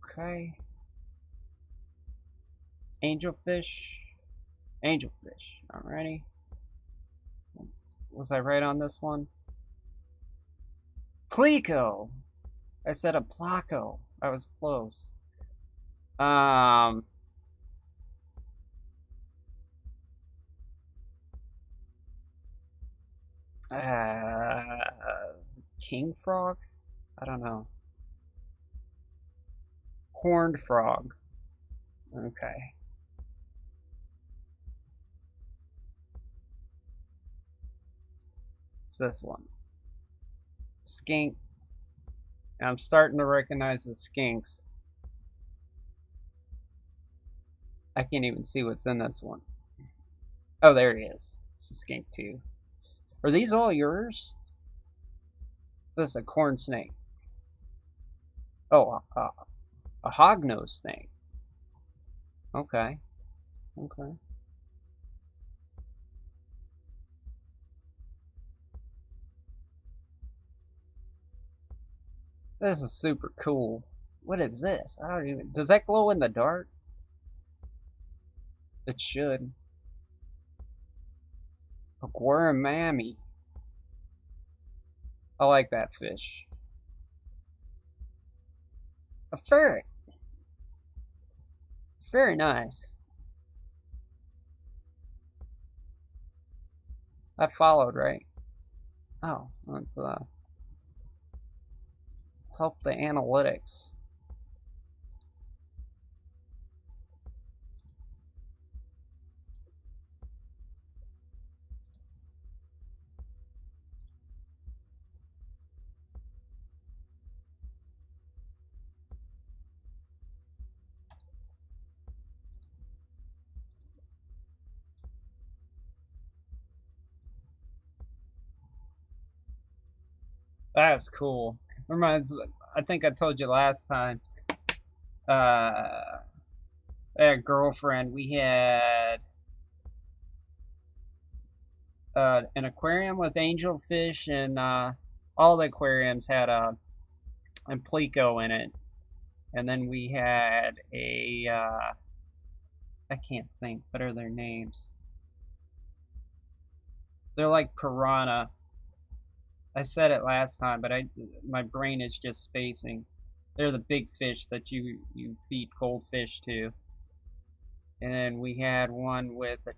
Okay. Angelfish. Angelfish. Alrighty. Was I right on this one? Plico. I said a placo. I was close. King frog? I don't know. Horned frog. Okay. It's this one. Skink. I'm starting to recognize the skinks. I can't even see what's in this one. Oh, there he is. It's a skink too. Are these all yours? This is a corn snake. Oh, a hognose snake. Okay. Okay. This is super cool. What is this? I don't even... Does that glow in the dark? It should. A guaramami. I like that fish. A ferret. Very nice. I followed, right? Oh, let's help the analytics. That's cool. Reminds. I think I told you last time. I had a girlfriend. We had an aquarium with angelfish, and all the aquariums had a Plico in it. And then we had a I can't think. What are their names? They're like piranha. I said it last time, but my brain is just spacing. They're the big fish that you feed goldfish to. And then we had one with a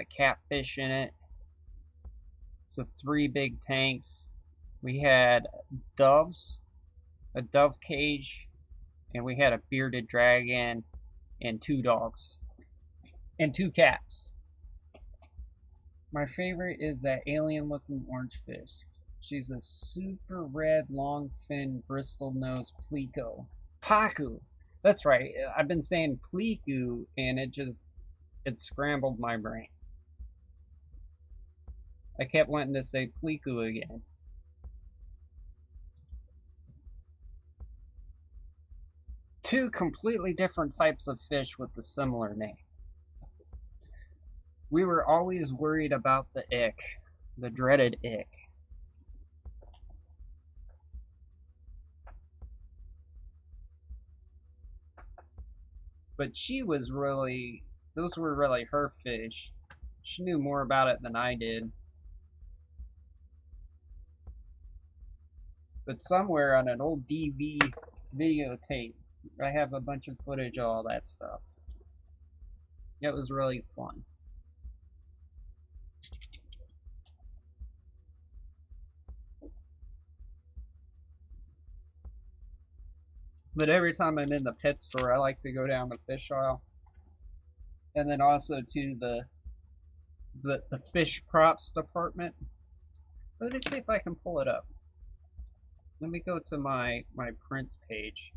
catfish in it. So 3 big tanks. We had doves, a dove cage, and we had a bearded dragon and 2 dogs and 2 cats. My favorite is that alien looking orange fish. She's a super red, long fin, bristle nose pleco. Paku! That's right. I've been saying pleku, and it scrambled my brain. I kept wanting to say pleku again. Two completely different types of fish with a similar name. We were always worried about the ick, the dreaded ick. But those were really her fish. She knew more about it than I did. But somewhere on an old DV videotape, I have a bunch of footage of all that stuff. It was really fun. But every time I'm in the pet store, I like to go down the fish aisle. And then also to the fish props department. Let me see if I can pull it up. Let me go to my prints page,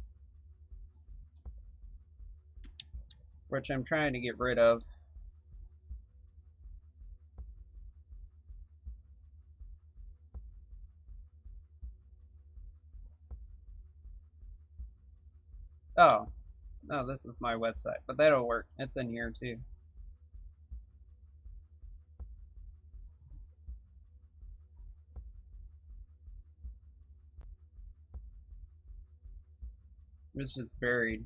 which I'm trying to get rid of. Oh, no, this is my website, but that'll work. It's in here too. It's just buried.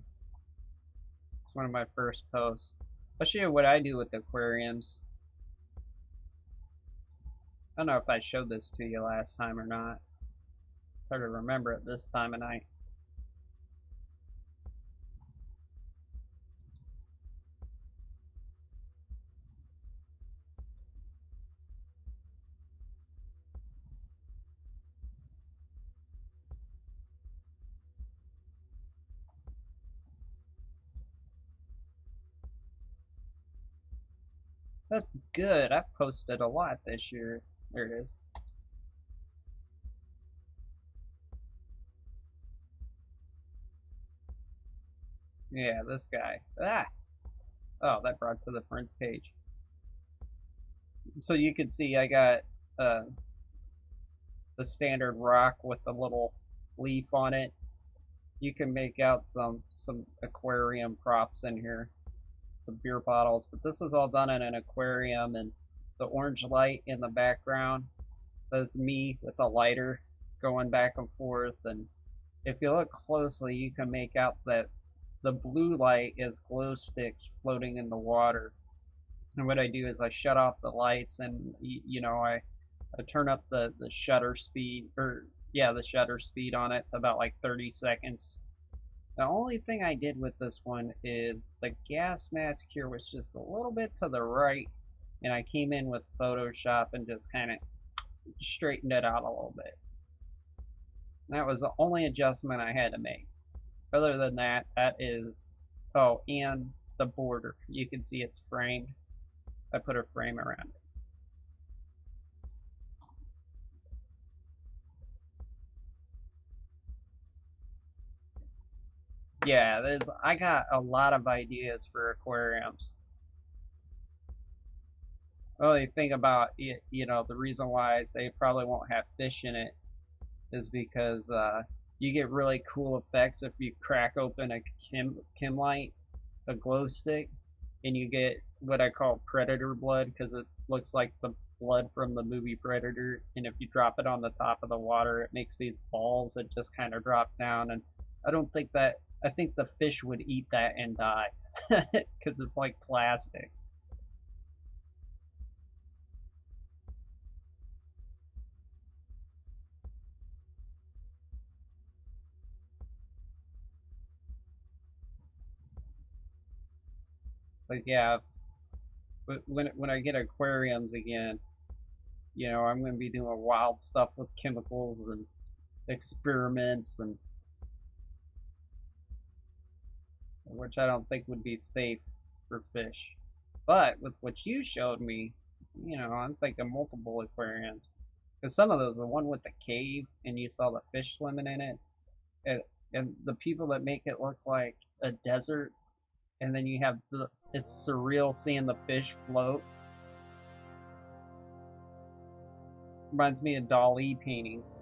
It's one of my first posts. I'll show you what I do with aquariums. I don't know if I showed this to you last time or not. It's hard to remember it this time of night. That's good. I've posted a lot this year. There it is. Yeah, this guy. Ah! Oh, that brought to the prints page. So you can see I got the standard rock with the little leaf on it. You can make out some aquarium props in here. Some beer bottles, but this is all done in an aquarium, and the orange light in the background is me with a lighter going back and forth. And if you look closely, you can make out that the blue light is glow sticks floating in the water. And what I do is I shut off the lights, and I turn up the shutter speed, or yeah, the shutter speed on it to about like 30 seconds. The only thing I did with this one is the gas mask here was just a little bit to the right, and I came in with Photoshop and just kind of straightened it out a little bit. That was the only adjustment I had to make. Other than that, that is, oh, and the border. You can see it's framed. I put a frame around it. Yeah, I got a lot of ideas for aquariums. Well, you think about it, the reason why I say probably won't have fish in it is because you get really cool effects if you crack open a chem light, a glow stick, and you get what I call predator blood, because it looks like the blood from the movie Predator. And if you drop it on the top of the water, it makes these balls that just kind of drop down. And I think the fish would eat that and die because it's like plastic. But yeah, but when I get aquariums again, I'm going to be doing wild stuff with chemicals and experiments, and which I don't think would be safe for fish. But with what you showed me, I'm thinking multiple aquariums. Because some of those, the one with the cave, and you saw the fish swimming in it, and, and the people that make it look like a desert, and then you have it's surreal seeing the fish float. Reminds me of Dali paintings.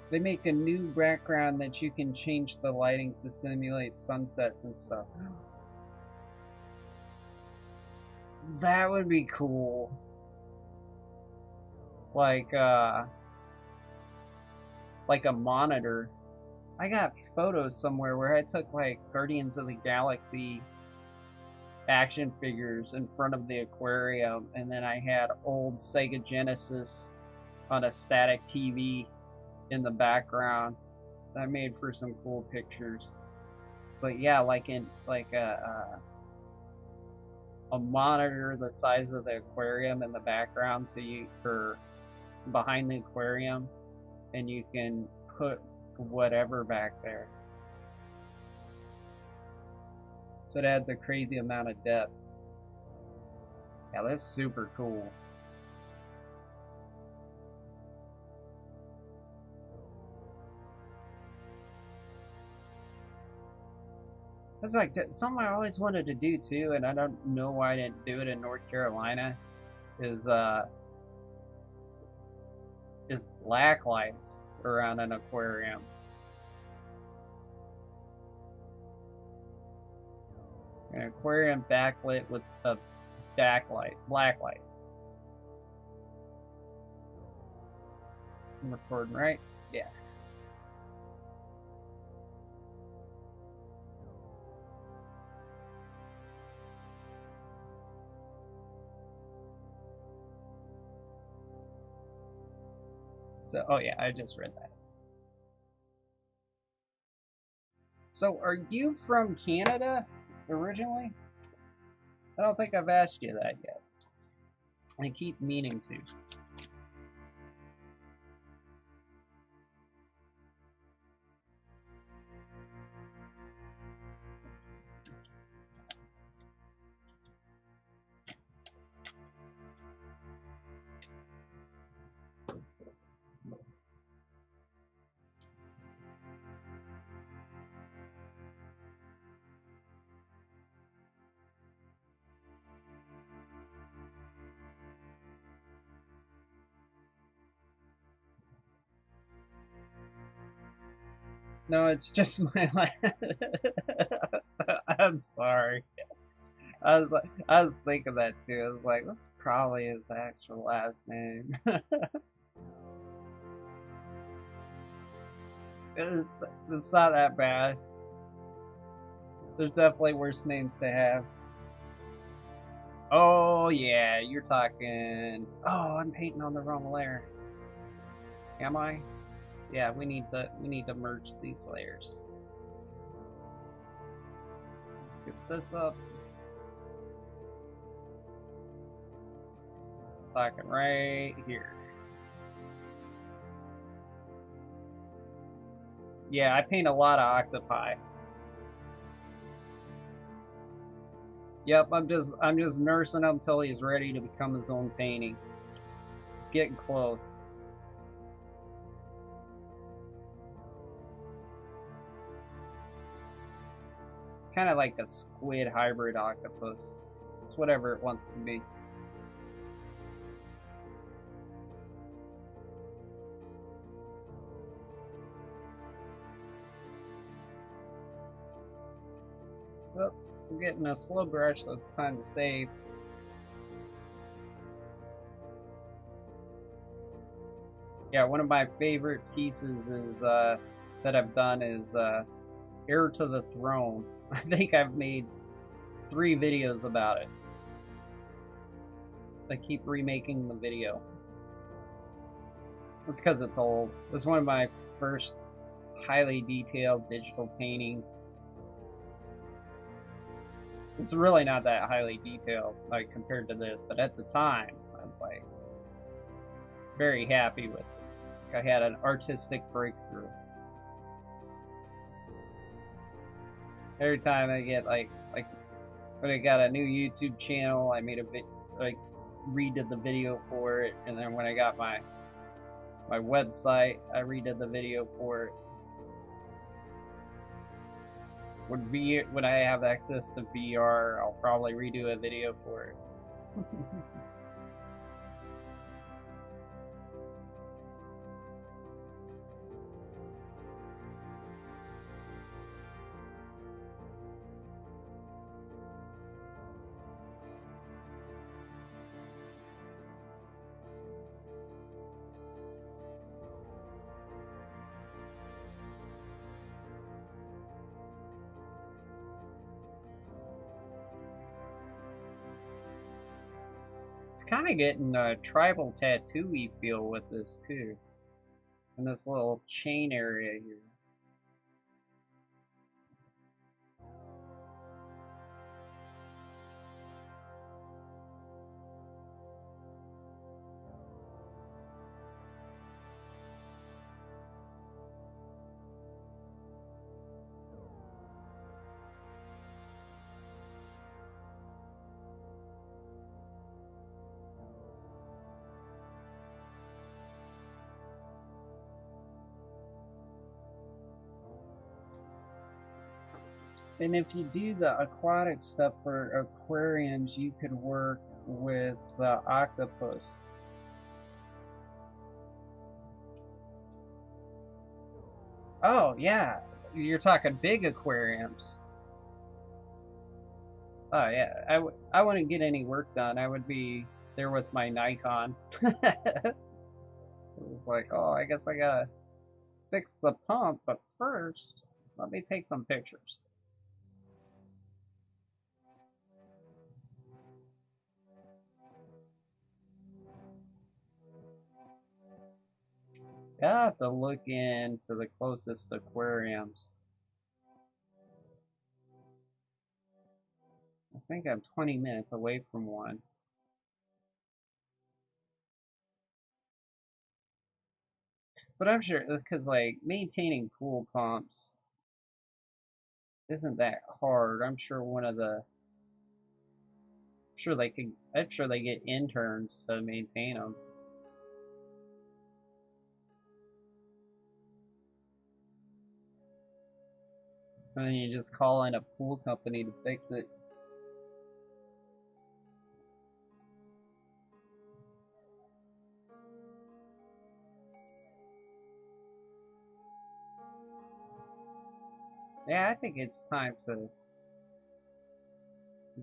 They make a new background that you can change the lighting to simulate sunsets and stuff. That would be cool. Like a monitor. I got photos somewhere where I took like Guardians of the Galaxy action figures in front of the aquarium, and then I had old Sega Genesis on a static TV in the background. That made for some cool pictures. But yeah, like in like a monitor the size of the aquarium in the background, so you or behind the aquarium, and you can put whatever back there. So it adds a crazy amount of depth. Yeah, that's super cool. That's like something I always wanted to do too, and I don't know why I didn't do it in North Carolina. Is black lights around an aquarium. An aquarium backlit with a backlight, black light. I'm recording, right? Yeah. So, oh yeah, I just read that. So, are you from Canada originally? I don't think I've asked you that yet. I keep meaning to. No, it's just my last. I'm sorry. I was thinking that too. I was like, that's probably his actual last name. it's not that bad. There's definitely worse names to have. Oh yeah, you're talking. Oh, I'm painting on the wrong layer. Am I? Yeah, we need to merge these layers. Let's get this up. Talking right here. Yeah, I paint a lot of octopi. Yep, I'm just nursing him till he's ready to become his own painting. It's getting close. Kind of like a squid hybrid octopus. It's whatever it wants to be. Well, I'm getting a slow brush, so it's time to save. Yeah, one of my favorite pieces is that I've done is Heir to the Throne. I think I've made 3 videos about it. I keep remaking the video. It's because it's old. It's one of my first highly detailed digital paintings. It's really not that highly detailed, like, compared to this, but at the time, I was, like, very happy with it. Like, I had an artistic breakthrough. Every time I get, like, when I got a new YouTube channel, I made a bit, like, redid the video for it, and then when I got my website, I redid the video for it. When I have access to VR, I'll probably redo a video for it. It's kind of getting a tribal tattoo-y feel with this too, in this little chain area here. And if you do the aquatic stuff for aquariums, you could work with the octopus. Oh, yeah. You're talking big aquariums. Oh, yeah. I wouldn't get any work done. I would be there with my Nikon. It was like, oh, I guess I gotta fix the pump, but first, let me take some pictures. I have to look into the closest aquariums. I think I'm 20 minutes away from one. But I'm sure, because like maintaining pool pumps isn't that hard. I'm sure I'm sure they get interns to maintain them. And then you just call in a pool company to fix it. Yeah, I think it's time to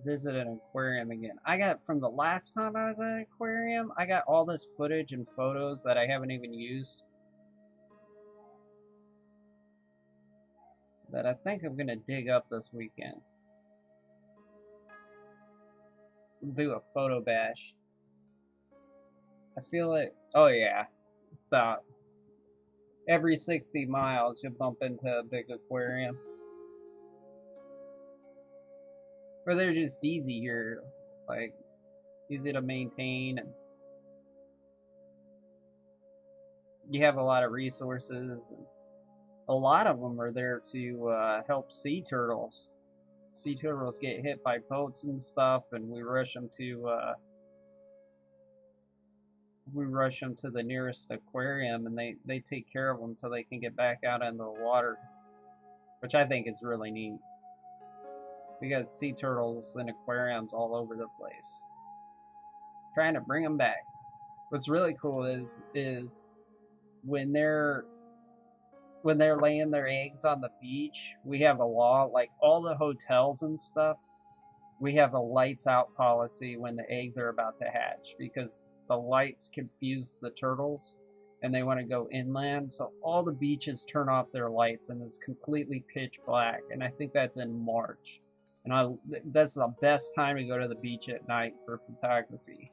visit an aquarium again. I got, from the last time I was at an aquarium, I got all this footage and photos that I haven't even used, that I think I'm gonna dig up this weekend. Do a photo bash. I feel like, oh yeah, it's about every 60 miles you bump into a big aquarium. Or they're just easy here, like easy to maintain, and you have a lot of resources, and a lot of them are there to help sea turtles. Sea turtles get hit by boats and stuff, and we rush them to the nearest aquarium, and they take care of them till they can get back out into the water, which I think is really neat. We got sea turtles in aquariums all over the place, trying to bring them back. What's really cool is when they're laying their eggs on the beach, we have a law, like all the hotels and stuff, we have a lights out policy when the eggs are about to hatch, because the lights confuse the turtles and they want to go inland. So all the beaches turn off their lights and it's completely pitch black. And I think that's in March. And that's the best time to go to the beach at night for photography,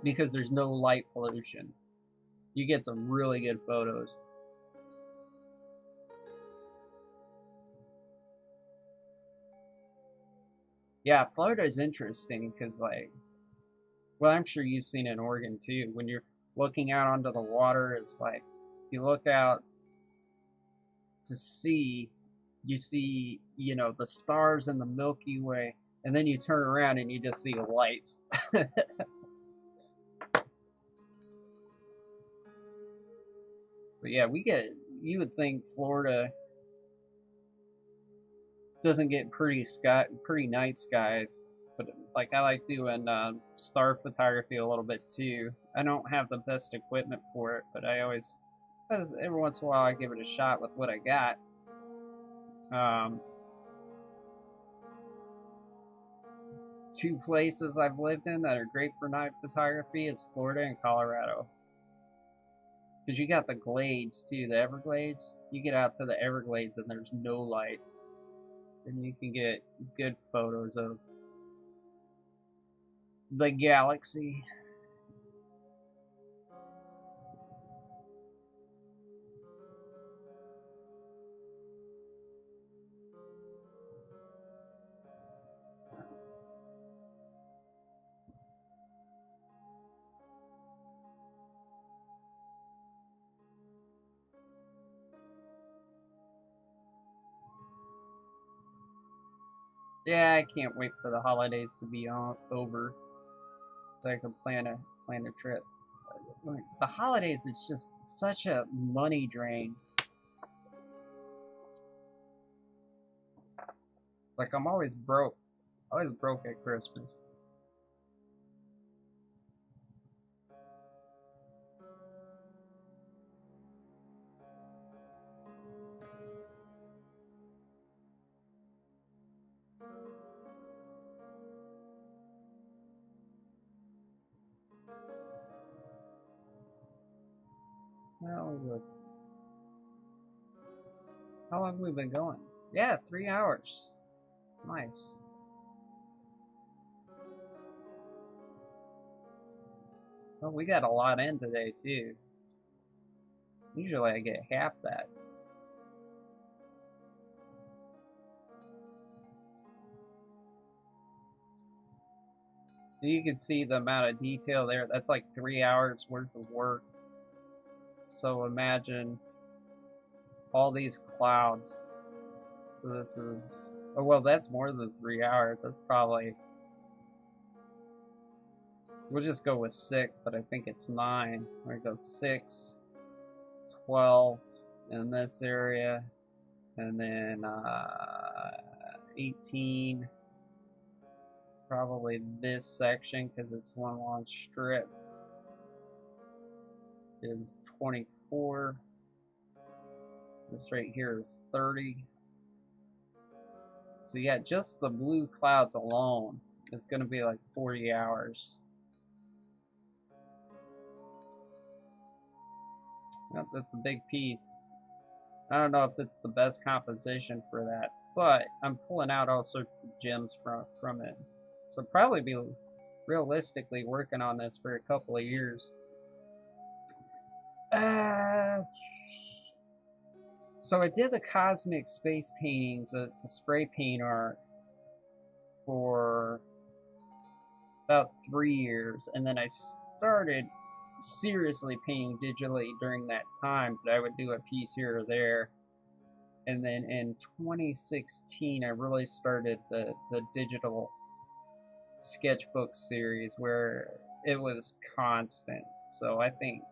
because there's no light pollution. You get some really good photos. Yeah, Florida is interesting because, like, well, I'm sure you've seen it in Oregon too. When you're looking out onto the water, it's like you look out to sea, you see, the stars in the Milky Way, and then you turn around and you just see the lights. But yeah, you would think Florida doesn't get pretty night skies, but like I like doing star photography a little bit too. I don't have the best equipment for it, but every once in a while I give it a shot with what I got. Two places I've lived in that are great for night photography is Florida and Colorado. Because you got the glades too, the Everglades. You get out to the Everglades and there's no lights. And you can get good photos of the galaxy. Yeah, I can't wait for the holidays to be over so I can plan a trip. The holidays, it's just such a money drain. Like I'm always broke at Christmas. How long have we been going? Yeah, 3 hours. Nice. Well, we got a lot in today, too. Usually I get half that. You can see the amount of detail there. That's like 3 hours worth of work. So imagine all these clouds. So this is, oh well, that's more than 3 hours. That's probably, we'll just go with 6, but I think it's 9. There it goes 6, 12 in this area, and then 18, probably this section because it's one long strip, is 24. This right here is 30. So yeah, just the blue clouds alone is going to be like 40 hours. Yep, that's a big piece. I don't know if it's the best composition for that, but I'm pulling out all sorts of gems from it. So probably be realistically working on this for a couple of years. So I did the cosmic space paintings, the spray paint art, for about 3 years, and then I started seriously painting digitally during that time, but I would do a piece here or there. And then in 2016 I really started the digital sketchbook series where it was constant. So I think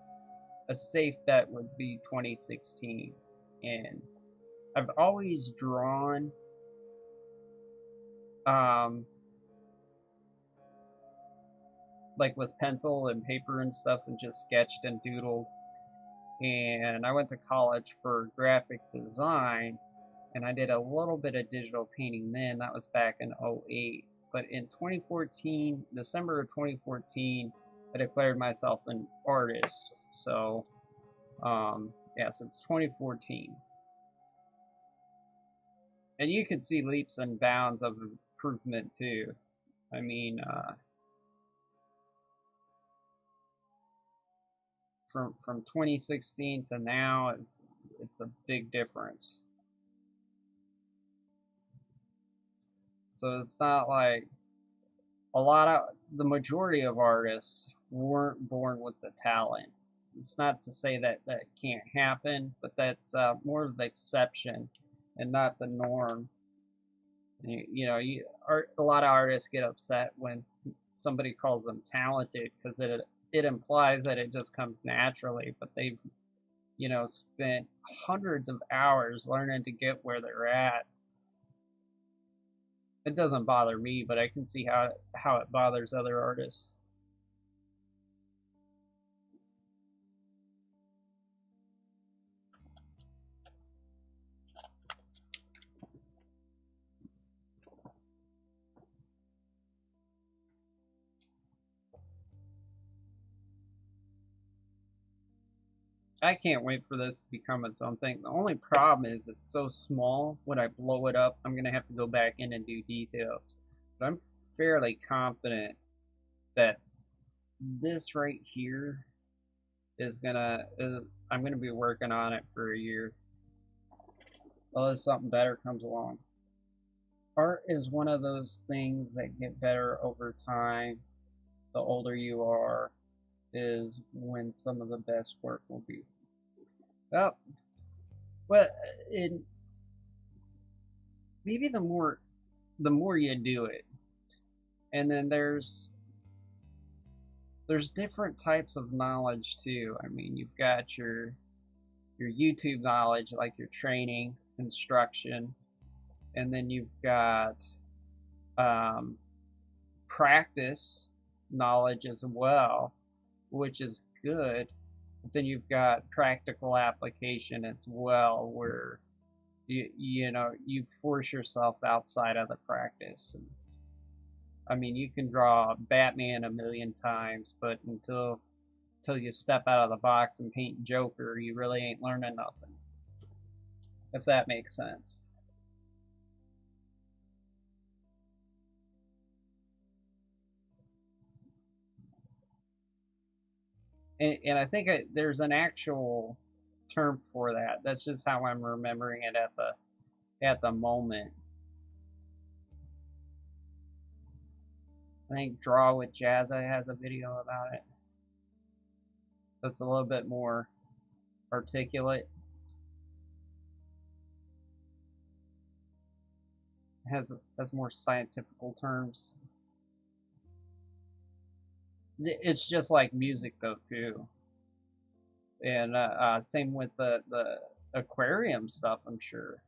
a safe bet would be 2016. And I've always drawn like with pencil and paper and stuff, and just sketched and doodled. And I went to college for graphic design, and I did a little bit of digital painting then. That was back in 08. But in 2014, December of 2014, I declared myself an artist. So, yeah, since 2014. And you could see leaps and bounds of improvement too. I mean, from 2016 to now, it's a big difference. So it's not like the majority of artists weren't born with the talent. It's not to say that that can't happen, but that's more of the exception and not the norm. A lot of artists get upset when somebody calls them talented because it implies that it just comes naturally, but they've spent hundreds of hours learning to get where they're at. It doesn't bother me, but I can see how it bothers other artists. I can't wait for this to become its own thing. The only problem is it's so small. When I blow it up, I'm gonna have to go back in and do details. But I'm fairly confident that this right here I'm gonna be working on it for a year. Unless something better comes along. Art is one of those things that get better over time. The older you are, is when some of the best work will be. Oh, well, maybe the more you do it, and then there's different types of knowledge too. I mean, you've got your YouTube knowledge, like your training, instruction, and then you've got practice knowledge as well, which is good. But then you've got practical application as well, where you force yourself outside of the practice. And, I mean, you can draw Batman a million times, but until you step out of the box and paint Joker, you really ain't learning nothing. If that makes sense. And I think there's an actual term for that. That's just how I'm remembering it at the moment. I think Draw with Jazza has a video about it. That's a little bit more articulate. Has more scientific terms. It's just like music though too, and same with the aquarium stuff. I'm sure.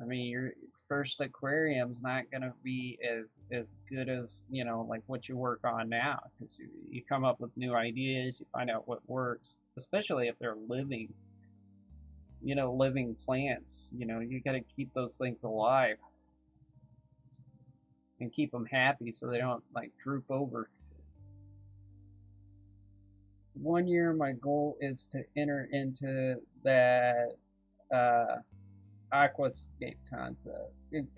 I mean, your first aquarium's not gonna be as good as like what you work on now, because you come up with new ideas, you find out what works, especially if they're living. Living plants. You got to keep those things alive and keep them happy so they don't like droop over. 1 year, my goal is to enter into that aquascape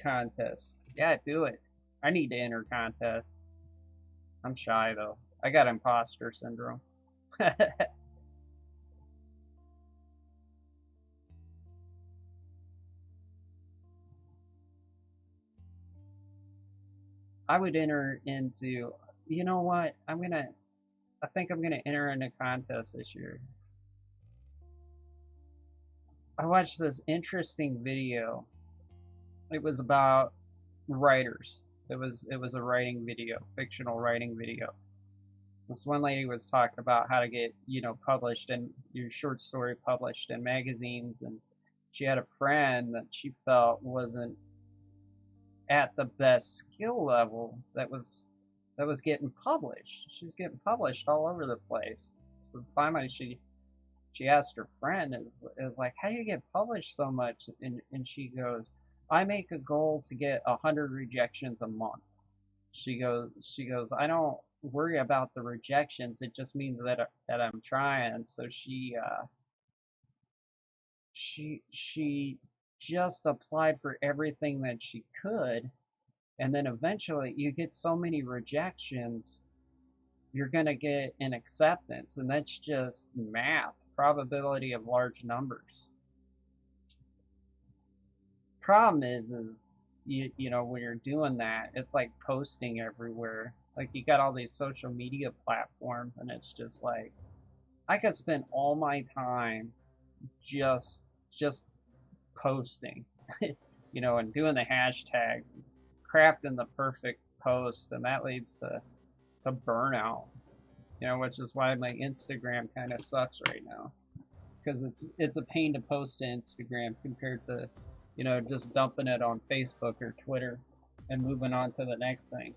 contest. Yeah, do it. I need to enter contests. I'm shy though. I got imposter syndrome. I would enter into. You know what? I think I'm gonna enter in a contest this year. I watched this interesting video. It was about writers. It was a writing video, fictional writing video. This one lady was talking about how to get published and your short story published in magazines, and she had a friend that she felt wasn't at the best skill level that was getting published. She was getting published all over the place. So finally she asked her friend, is like, how do you get published so much? And she goes, I make a goal to get 100 rejections a month. She goes, I don't worry about the rejections. It just means that I'm trying. So she just applied for everything that she could, and then eventually you get so many rejections, you're going to get an acceptance, and that's just math, probability of large numbers. Problem is when you're doing that, it's like posting everywhere. Like, you got all these social media platforms, and it's just like, I could spend all my time just posting. you know, and doing the hashtags, and crafting the perfect post, and that leads to burnout. You know, which is why my Instagram kind of sucks right now, because it's a pain to post to Instagram compared to, you know, just dumping it on Facebook or Twitter and moving on to the next thing.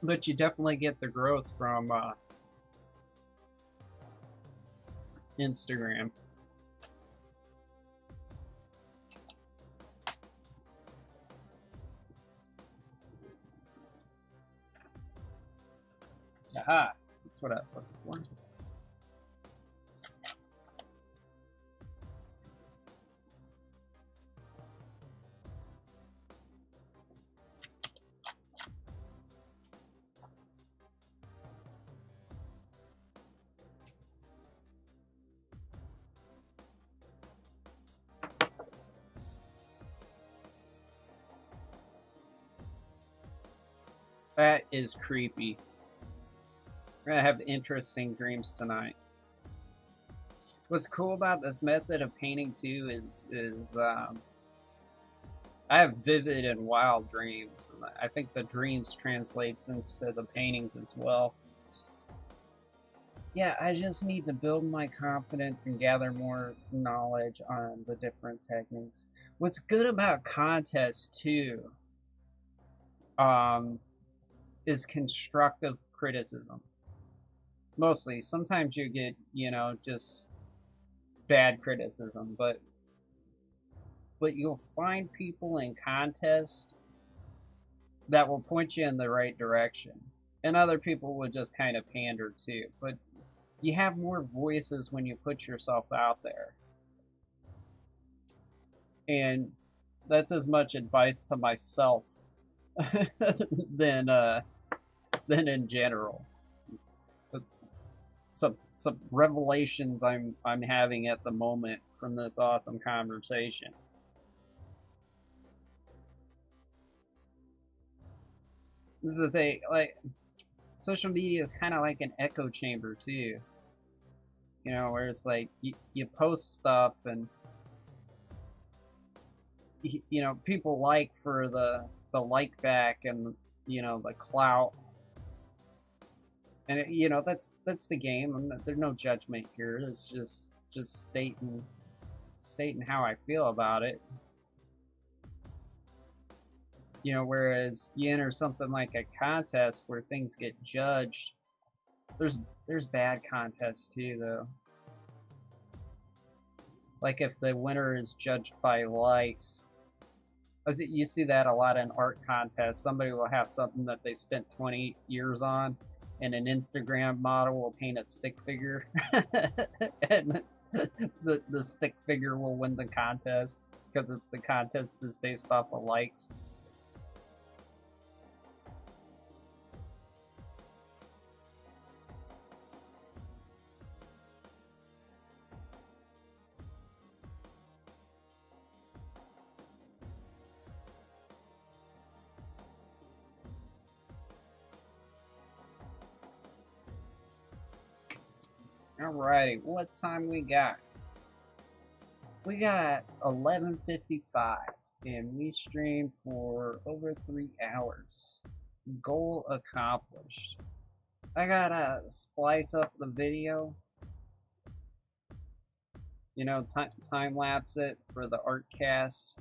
But you definitely get the growth from Instagram. Aha, that's what I was looking for. That is creepy. We're gonna have interesting dreams tonight. What's cool about this method of painting too is I have vivid and wild dreams. And I think the dreams translates into the paintings as well. Yeah, I just need to build my confidence and gather more knowledge on the different techniques. What's good about contests too, is constructive criticism. Mostly, sometimes you get, you know, just bad criticism, but you'll find people in contests that will point you in the right direction, and other people will just kind of pander too. But you have more voices when you put yourself out there, and that's as much advice to myself than in general. That's some revelations I'm having at the moment from this awesome conversation. This is the thing, like, social media is kind of like an echo chamber too. You know, where it's like you post stuff and you know, people like for the like back and, you know, the clout. And you know, that's the game. There's no judgment here. It's just stating how I feel about it. You know, whereas you enter something like a contest where things get judged, there's bad contests too, though. Like if the winner is judged by likes, you see that a lot in art contests. Somebody will have something that they spent 20 years on, and an Instagram model will paint a stick figure, and the stick figure will win the contest because the contest is based off of likes. Alrighty, what time we got? We got 11:55, and we streamed for over 3 hours. Goal accomplished. I gotta splice up the video, you know, time lapse it for the art cast,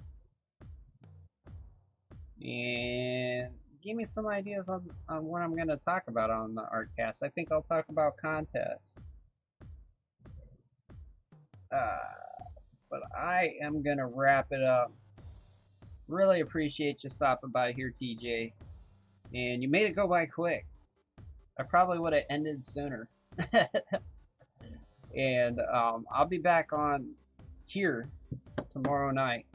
and give me some ideas on what I'm gonna talk about on the art cast. I think I'll talk about contests. But I am gonna wrap it up. Really appreciate you stopping by here, TJ, and you made it go by quick. I probably would have ended sooner. And I'll be back on here tomorrow night.